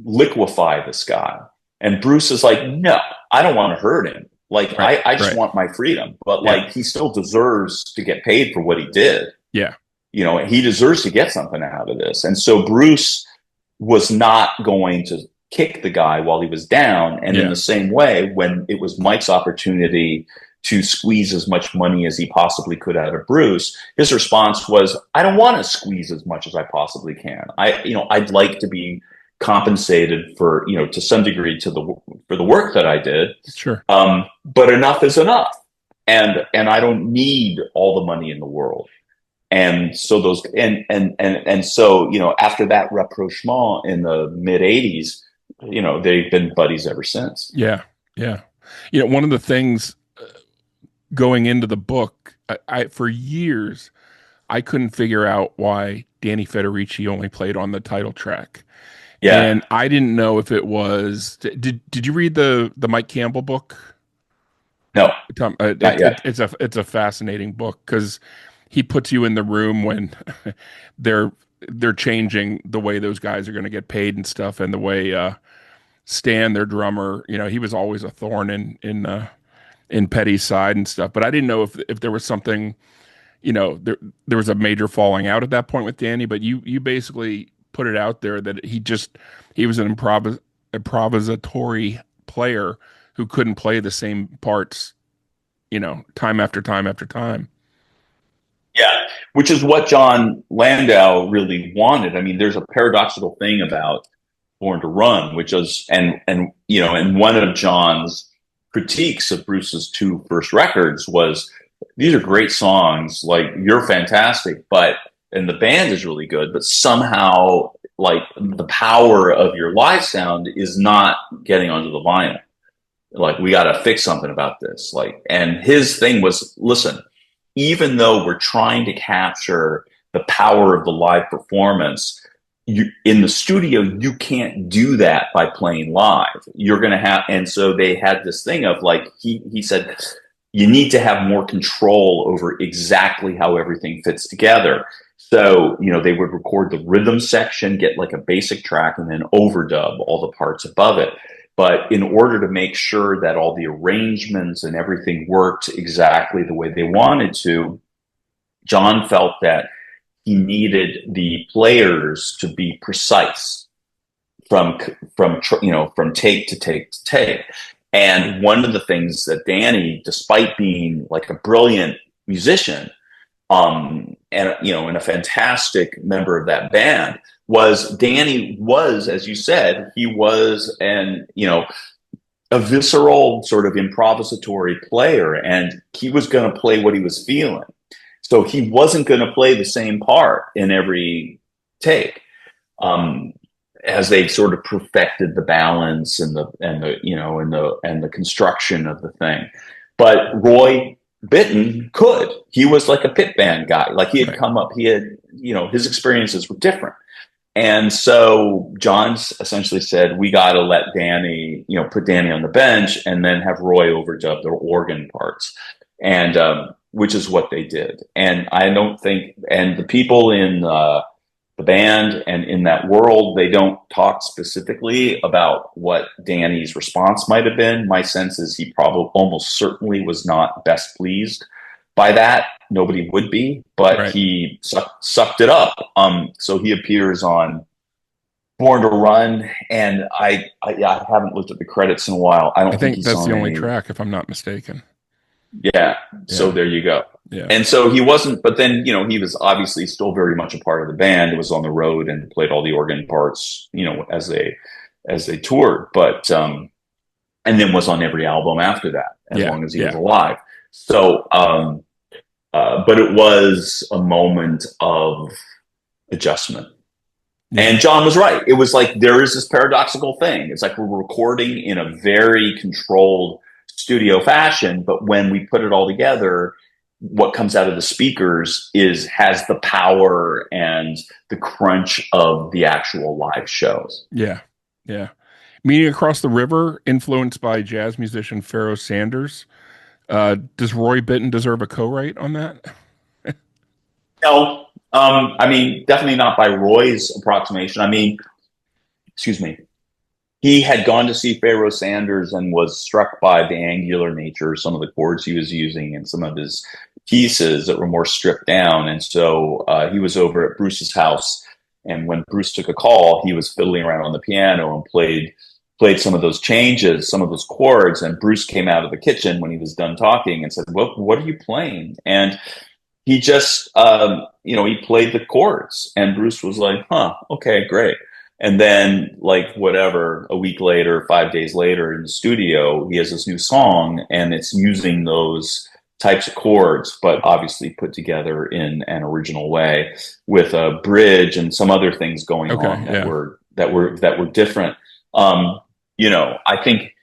liquefy this guy." And Bruce is like, "No, I don't want to hurt him. Like, I just want my freedom. But like, he still deserves to get paid for what he did. Yeah. He deserves to get something out of this." And so Bruce was not going to kick the guy while he was down. And in the same way, when it was Mike's opportunity to squeeze as much money as he possibly could out of Bruce, his response was, "I don't want to squeeze as much as I possibly can. I'd like to be compensated for, to some degree for the work that I did. Sure. But enough is enough. And I don't need all the money in the world." And so after that rapprochement in the mid '80s, they've been buddies ever since. Yeah. Yeah. One of the things going into the book, I for years, I couldn't figure out why Danny Federici only played on the title track. Yeah. And I didn't know if it was, did you read the Mike Campbell book? No. It's a fascinating book, because he puts you in the room when they're changing the way those guys are going to get paid and stuff, and the way Stan, their drummer, he was always a thorn in Petty's side and stuff. But I didn't know if there was something, there was a major falling out at that point with Danny. But you basically put it out there that he was an improvisatory player who couldn't play the same parts, time after time after time. Yeah, which is what John Landau really wanted. I mean, there's a paradoxical thing about Born to Run, which is, and one of John's critiques of Bruce's two first records was, these are great songs, like, you're fantastic, and the band is really good, but somehow, like, the power of your live sound is not getting onto the vinyl. Like, we got to fix something about this. Like, and his thing was, listen, even though we're trying to capture the power of the live performance, in the studio, you can't do that by playing live. You're going to have, and so they had this thing of, like, he said, you need to have more control over exactly how everything fits together. So, they would record the rhythm section, get like a basic track, and then overdub all the parts above it. But in order to make sure that all the arrangements and everything worked exactly the way they wanted to, John felt that he needed the players to be precise from take to take to take. And one of the things that Danny, despite being like a brilliant musician, and a fantastic member of that band, Danny was, as you said, he was a visceral sort of improvisatory player, and he was going to play what he was feeling. So he wasn't going to play the same part in every take, as they sort of perfected the balance and the construction of the thing. But Roy Bittan could. He was like a pit band guy. Like, he had come up, his experiences were different. And so John essentially said, we got to let Danny, put Danny on the bench and then have Roy overdub the organ parts. And, which is what they did. And I don't think, and the people in the band and in that world, they don't talk specifically about what Danny's response might have been. My sense is he probably almost certainly was not best pleased by that. Nobody would be, but he sucked it up. So he appears on Born to Run, and I haven't looked at the credits in a while. I think that's the only track, if I'm not mistaken. Yeah. So Yeah. there you go. Yeah. And so he wasn't, but then, he was obviously still very much a part of the band. It was on the road and played all the organ parts, as they toured, but, and then was on every album after that, as Yeah. long as he was Yeah. alive. So, but it was a moment of adjustment. Yeah. And John was right. It was like there is this paradoxical thing. It's like we're recording in a very controlled studio fashion, but when we put it all together, what comes out of the speakers has the power and the crunch of the actual live shows. Yeah. Yeah. Meeting Across the River, influenced by jazz musician Pharoah Sanders. Does Roy Bittan deserve a co-write on that? No, I mean, definitely not by Roy's approximation. I mean, excuse me. He had gone to see Pharoah Sanders and was struck by the angular nature of some of the chords he was using and some of his pieces that were more stripped down. And so he was over at Bruce's house. And when Bruce took a call, he was fiddling around on the piano and played some of those changes, some of those chords. And Bruce came out of the kitchen when he was done talking and said, "Well, what are you playing?" And he just, he played the chords. And Bruce was like, "Huh, okay, great." And then, like, whatever, a week later, 5 days later in the studio, he has this new song and it's using those types of chords, but obviously put together in an original way with a bridge and some other things going on that were different. I think,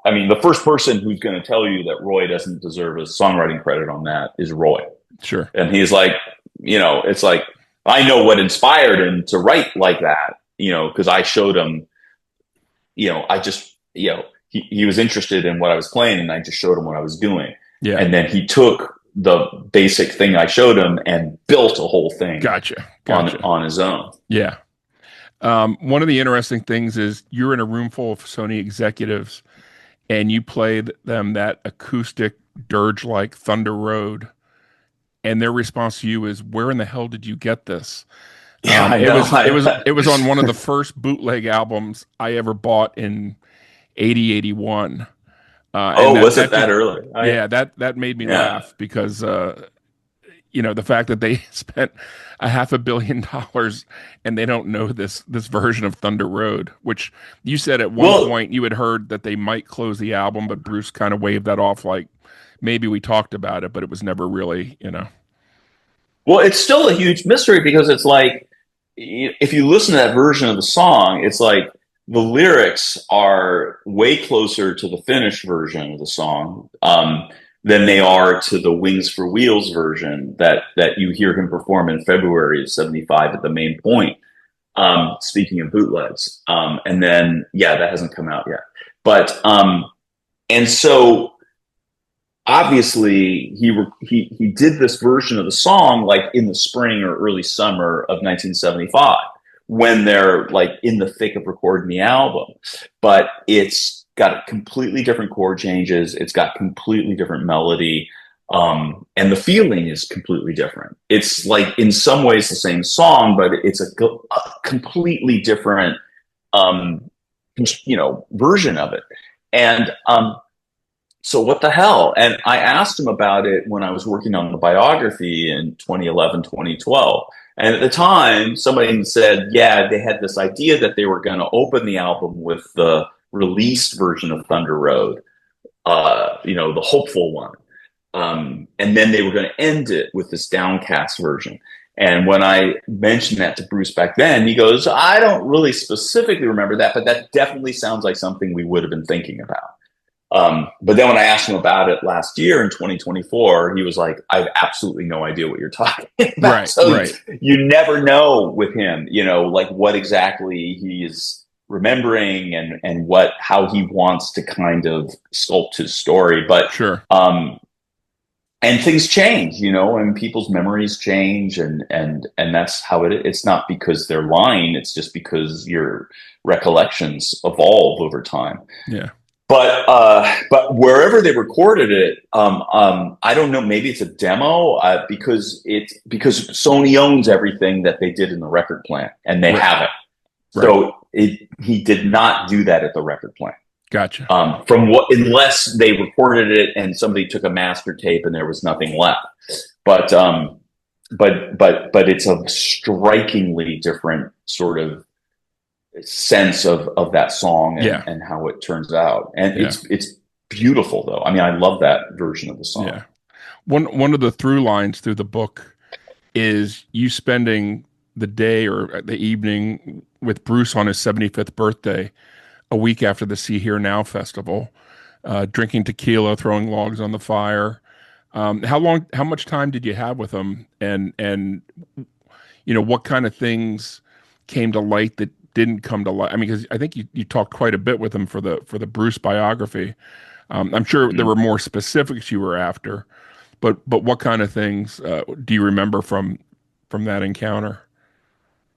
I mean, the first person who's going to tell you that Roy doesn't deserve a songwriting credit on that is Roy. Sure. And he's like, it's like, I know what inspired him to write like that. Because I showed him, I just, he was interested in what I was playing and I just showed him what I was doing. Yeah. And then he took the basic thing I showed him and built a whole thing Gotcha. on his own. Yeah. One of the interesting things is you're in a room full of Sony executives and you played them that acoustic dirge-like Thunder Road. And their response to you is, "Where in the hell did you get this?" Yeah, it was on one of the first bootleg albums I ever bought in 81. Was it that early? That made me laugh because the fact that they spent $500 million and they don't know this version of Thunder Road, which you said at one point you had heard that they might close the album, but Bruce kind of waved that off like maybe we talked about it, but it was never really, Well, it's still a huge mystery because it's like, if you listen to that version of the song, it's like the lyrics are way closer to the finished version of the song than they are to the Wings for Wheels version that you hear him perform in February of '75 at the Main Point. Speaking of bootlegs, and then that hasn't come out yet, but and so. Obviously, he did this version of the song like in the spring or early summer of 1975 when they're like in the thick of recording the album. But it's got completely different chord changes. It's got completely different melody. And the feeling is completely different. It's like in some ways the same song, but it's a completely different, version of it. And, so what the hell? And I asked him about it when I was working on the biography in 2011, 2012. And at the time, somebody said, they had this idea that they were going to open the album with the released version of Thunder Road, the hopeful one. And then they were going to end it with this downcast version. And when I mentioned that to Bruce back then, he goes, "I don't really specifically remember that, but that definitely sounds like something we would have been thinking about." But then when I asked him about it last year in 2024, he was like, "I have absolutely no idea what you're talking about." Right. You never know with him, like what exactly he is remembering and how he wants to kind of sculpt his story. But sure. And things change, and people's memories change and that's how it is. It's not because they're lying. It's just because your recollections evolve over time. Yeah. But wherever they recorded it, I don't know. Maybe it's a demo because Sony owns everything that they did in the record plant, and they have it. So he did not do that at the record plant. Gotcha. From what, unless they recorded it and somebody took a master tape and there was nothing left. But but it's a strikingly different sort of sense of that song Yeah. and how it turns out. And Yeah. it's beautiful though. I mean, I love that version of the song. Yeah. One of the through lines through the book is you spending the day or the evening with Bruce on his 75th birthday, a week after the See Here Now festival, drinking tequila, throwing logs on the fire. How much time did you have with him? And what kind of things came to light that didn't come to light? I mean, because I think you talked quite a bit with him for the Bruce biography. I'm sure there were more specifics you were after, but what kind of things do you remember from that encounter?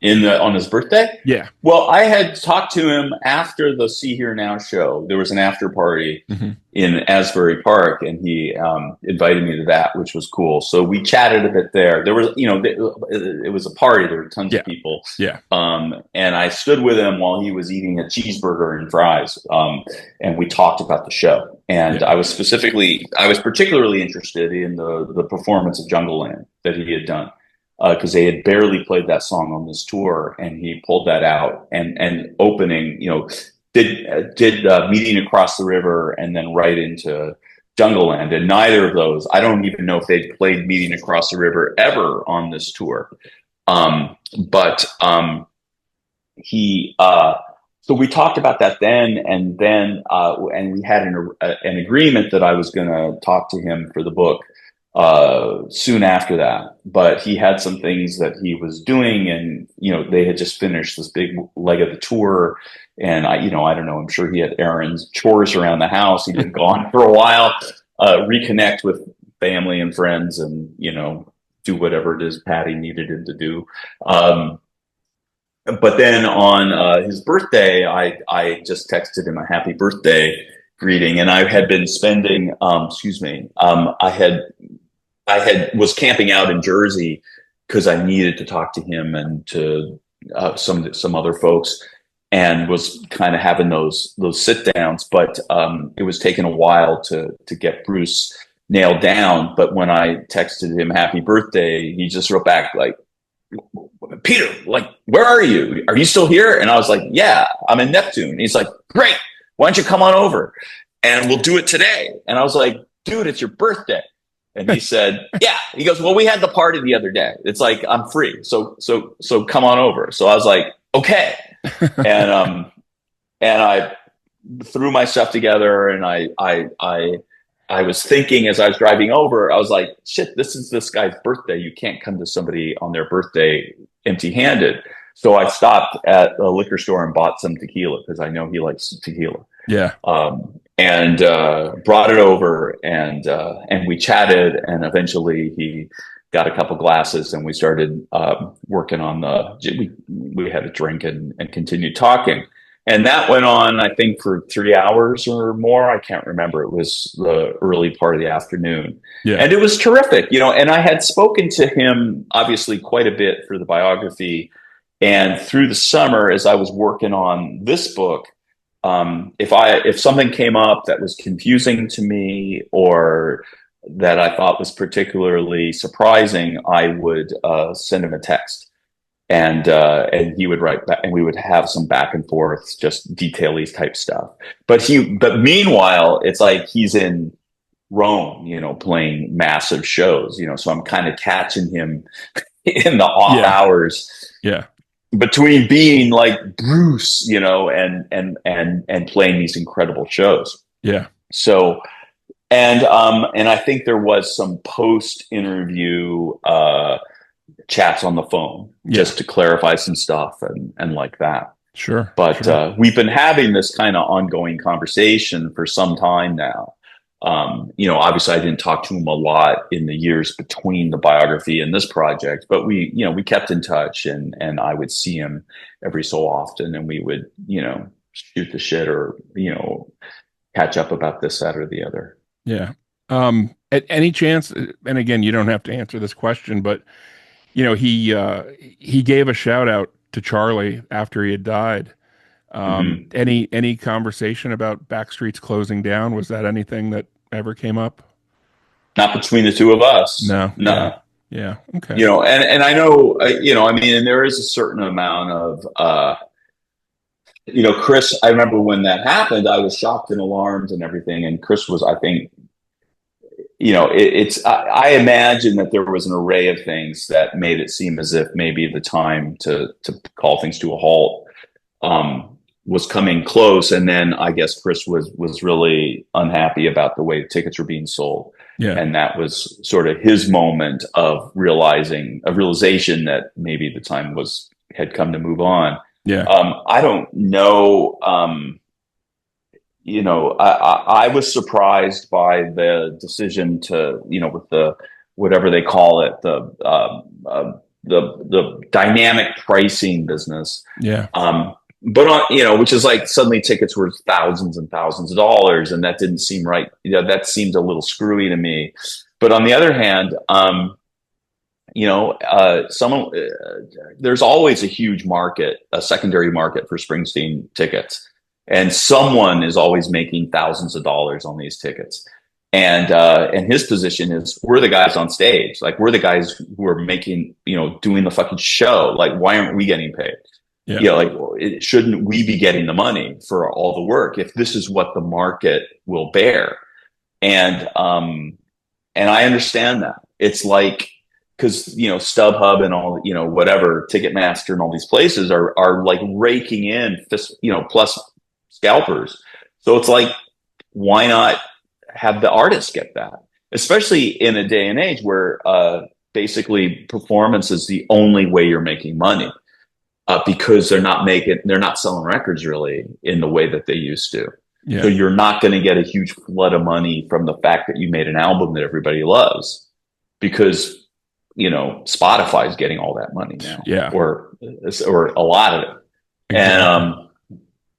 On his birthday. Yeah. Well, I had talked to him after the See Here Now show. There was an after party Hmm. in Asbury Park, and he invited me to that, which was cool. So we chatted a bit there. There was, it was a party. There were tons Yeah. of people. Yeah. And I stood with him while he was eating a cheeseburger and fries, and we talked about the show. And Yeah. I was particularly interested in the performance of Jungle Land that he had done, because they had barely played that song on this tour, and he pulled that out and opening, did Meeting Across the River and then right into Jungle Land. And neither of those, I don't even know if they'd played Meeting Across the River ever on this tour. But he, so we talked about that then, and we had an agreement that I was going to talk to him for the book soon after that. But he had some things that he was doing, and they had just finished this big leg of the tour, and I don't know, I'm sure he had errands, chores around the house. He'd been gone for a while, reconnect with family and friends, and do whatever it is Patty needed him to do. But then on his birthday, I just texted him a happy birthday greeting, and I had been spending, was camping out in Jersey because I needed to talk to him and to some other folks, and was kind of having those sit downs. But it was taking a while to get Bruce nailed down. But when I texted him happy birthday, he just wrote back like, "Peter, like, where are you? Are you still here?" And I was like, "Yeah, I'm in Neptune." And he's like, "Great. Why don't you come on over and we'll do it today?" And I was like, "Dude, it's your birthday." And he said, "Yeah." He goes, "Well, we had the party the other day. It's like, I'm free. So come on over." So I was like, "Okay." And I threw my stuff together, and I was thinking as I was driving over, I was like, shit, this is this guy's birthday. You can't come to somebody on their birthday empty-handed. So I stopped at a liquor store and bought some tequila because I know he likes tequila. Yeah. And brought it over, and we chatted, and eventually he got a couple glasses, and we started working on we had a drink and continued talking. And that went on, I think, for 3 hours or more. I can't remember. It was the early part of the afternoon. Yeah. And it was terrific, and I had spoken to him, obviously, quite a bit for the biography. And through the summer, as I was working on this book, if something came up that was confusing to me or that I thought was particularly surprising, I would send him a text. And he would write back, and we would have some back and forth, just detail-y type stuff. But meanwhile, it's like he's in Rome, playing massive shows, so I'm kind of catching him in the off hours. Yeah. Between being like Bruce, and playing these incredible shows. Yeah. So, and I think there was some post-interview chats on the phone just to clarify some stuff and like that. Sure. But sure. We've been having this kind of ongoing conversation for some time now. Obviously I didn't talk to him a lot in the years between the biography and this project, but we kept in touch, and I would see him every so often, and we would, shoot the shit or, catch up about this, that, or the other. Yeah. At any chance, and again, you don't have to answer this question, but he gave a shout out to Charlie after he had died. Hmm. Any conversation about backstreets closing down? Was that anything that ever came up? Not between the two of us. No. Yeah. No. Yeah. Okay. You know, and I know, I mean, and there is a certain amount of, Chris, I remember when that happened, I was shocked and alarmed and everything. And Chris was, I think, I imagine that there was an array of things that made it seem as if maybe the time to call things to a halt was coming close. And then I guess Chris was really unhappy about the way tickets were being sold. Yeah. And that was sort of his moment of realization that maybe the time had come to move on. Yeah. I don't know. I was surprised by the decision to, with the whatever they call it, the dynamic pricing business. Yeah. But on, which is like suddenly tickets were thousands and thousands of dollars, and that didn't seem right. That seemed a little screwy to me. But on the other hand, there's always a huge market, a secondary market for Springsteen tickets. And someone is always making thousands of dollars on these tickets. And his position is, we're the guys on stage. Like, we're the guys who are making, doing the fucking show. Like, why aren't we getting paid? Yeah. Shouldn't we be getting the money for all the work if this is what the market will bear? And I understand that. It's like, because StubHub and all, whatever, Ticketmaster and all these places are like raking in plus scalpers. So it's like, why not have the artists get that? Especially in a day and age where basically performance is the only way you're making money, because they're not selling records really in the way that they used to. Yeah. So you're not going to get a huge flood of money from the fact that you made an album that everybody loves, because Spotify's getting all that money now. Yeah. Or a lot of it. Exactly.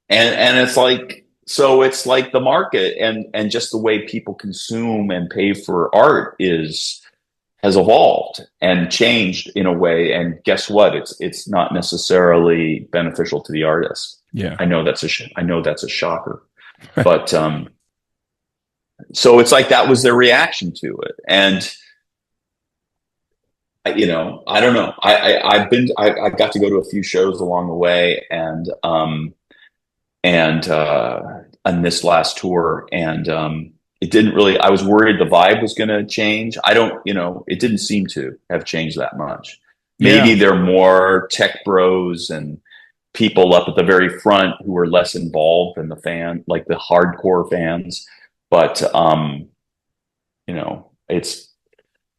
And it's like, so it's like the market and just the way people consume and pay for art has evolved and changed in a way. And guess what? It's not necessarily beneficial to the artist. Yeah. I know that's a shocker, but, so it's like, that was their reaction to it. And, I don't know. I got to go to a few shows along the way, and on this last tour, and it didn't really. I was worried the vibe was going to change. It didn't seem to have changed that much. Maybe they're more tech bros and people up at the very front who are less involved than like the hardcore fans. But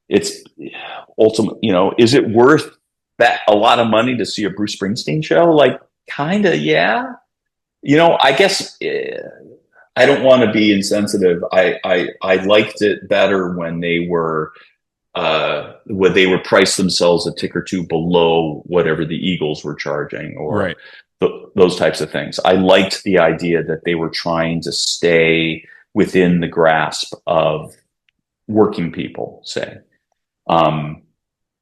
it's ultimate, is it worth that a lot of money to see a Bruce Springsteen show? Like, kind of, yeah. I guess I don't want to be insensitive. I liked it better when they were priced themselves a tick or two below whatever the Eagles were charging, or right. Those types of things. I liked the idea that they were trying to stay within the grasp of working people, say. And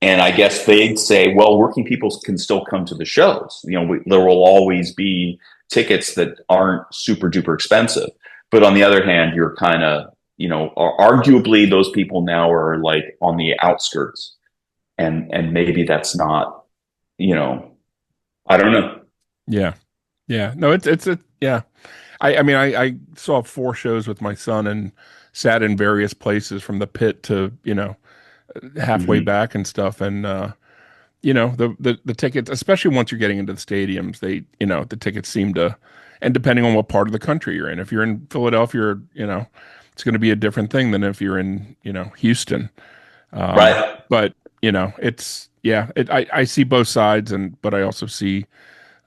I guess they'd say, well, working people can still come to the shows. There will always be tickets that aren't super duper expensive. But on the other hand, you're kind of, arguably those people now are like on the outskirts, and maybe that's not, I don't know. Yeah. Yeah. No, it's yeah. I mean, I saw 4 shows with my son and sat in various places from the pit to, halfway back and stuff. And, the tickets, especially once you're getting into the stadiums, the tickets seem to, and depending on what part of the country you're in, if you're in Philadelphia, it's going to be a different thing than if you're in, Houston. Right. But, I see both sides, but I also see,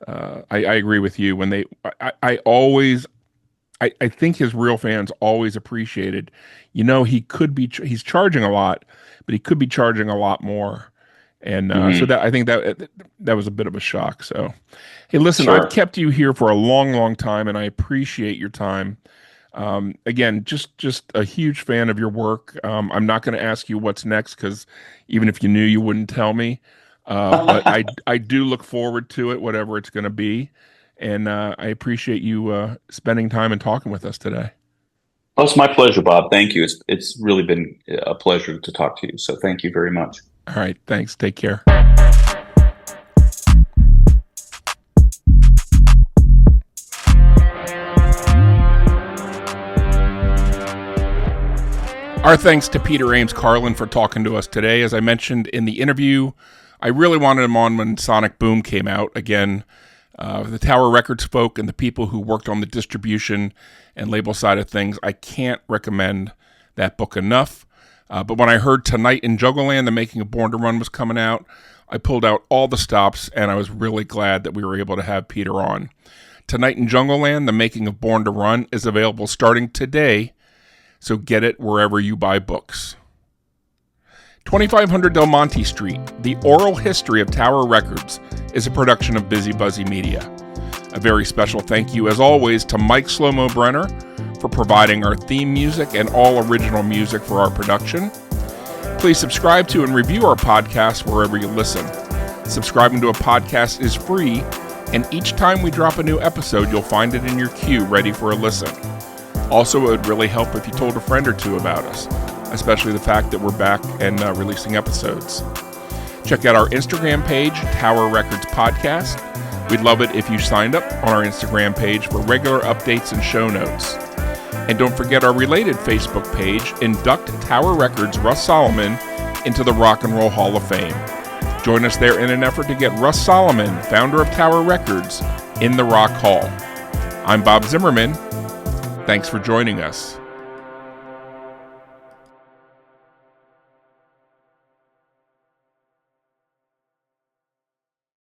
I agree with you when I think his real fans always appreciated, he's charging a lot, but he could be charging a lot more. And so that, I think that was a bit of a shock. So, hey, listen, Sure. I've kept you here for a long, long time, and I appreciate your time. Again, just a huge fan of your work. I'm not going to ask you what's next, because even if you knew, you wouldn't tell me. But I do look forward to it, whatever it's going to be. And I appreciate you spending time and talking with us today. Oh, it's my pleasure, Bob. Thank you. It's really been a pleasure to talk to you. So thank you very much. All right. Thanks. Take care. Our thanks to Peter Ames Carlin for talking to us today. As I mentioned in the interview, I really wanted him on when Sonic Boom came out. Again, the Tower Records folk and the people who worked on the distribution and label side of things, I can't recommend that book enough. But when I heard Tonight in Juggleland, the making of Born to Run was coming out, I pulled out all the stops, and I was really glad that we were able to have Peter on. Tonight in Juggleland, the making of Born to Run, is available starting today, so get it wherever you buy books. 2500 Del Monte Street, The Oral History of Tower Records, is a production of Busy Buzzy Media. A very special thank you, as always, to Mike Slomo Brenner for providing our theme music and all original music for our production. Please subscribe to and review our podcast wherever you listen. Subscribing to a podcast is free, and each time we drop a new episode, you'll find it in your queue ready for a listen. Also, it would really help if you told a friend or two about us, especially the fact that we're back and releasing episodes. Check out our Instagram page, Tower Records Podcast. We'd love it if you signed up on our Instagram page for regular updates and show notes. And don't forget our related Facebook page, Induct Tower Records' Russ Solomon into the Rock and Roll Hall of Fame. Join us there in an effort to get Russ Solomon, founder of Tower Records, in the Rock Hall. I'm Bob Zimmerman. Thanks for joining us.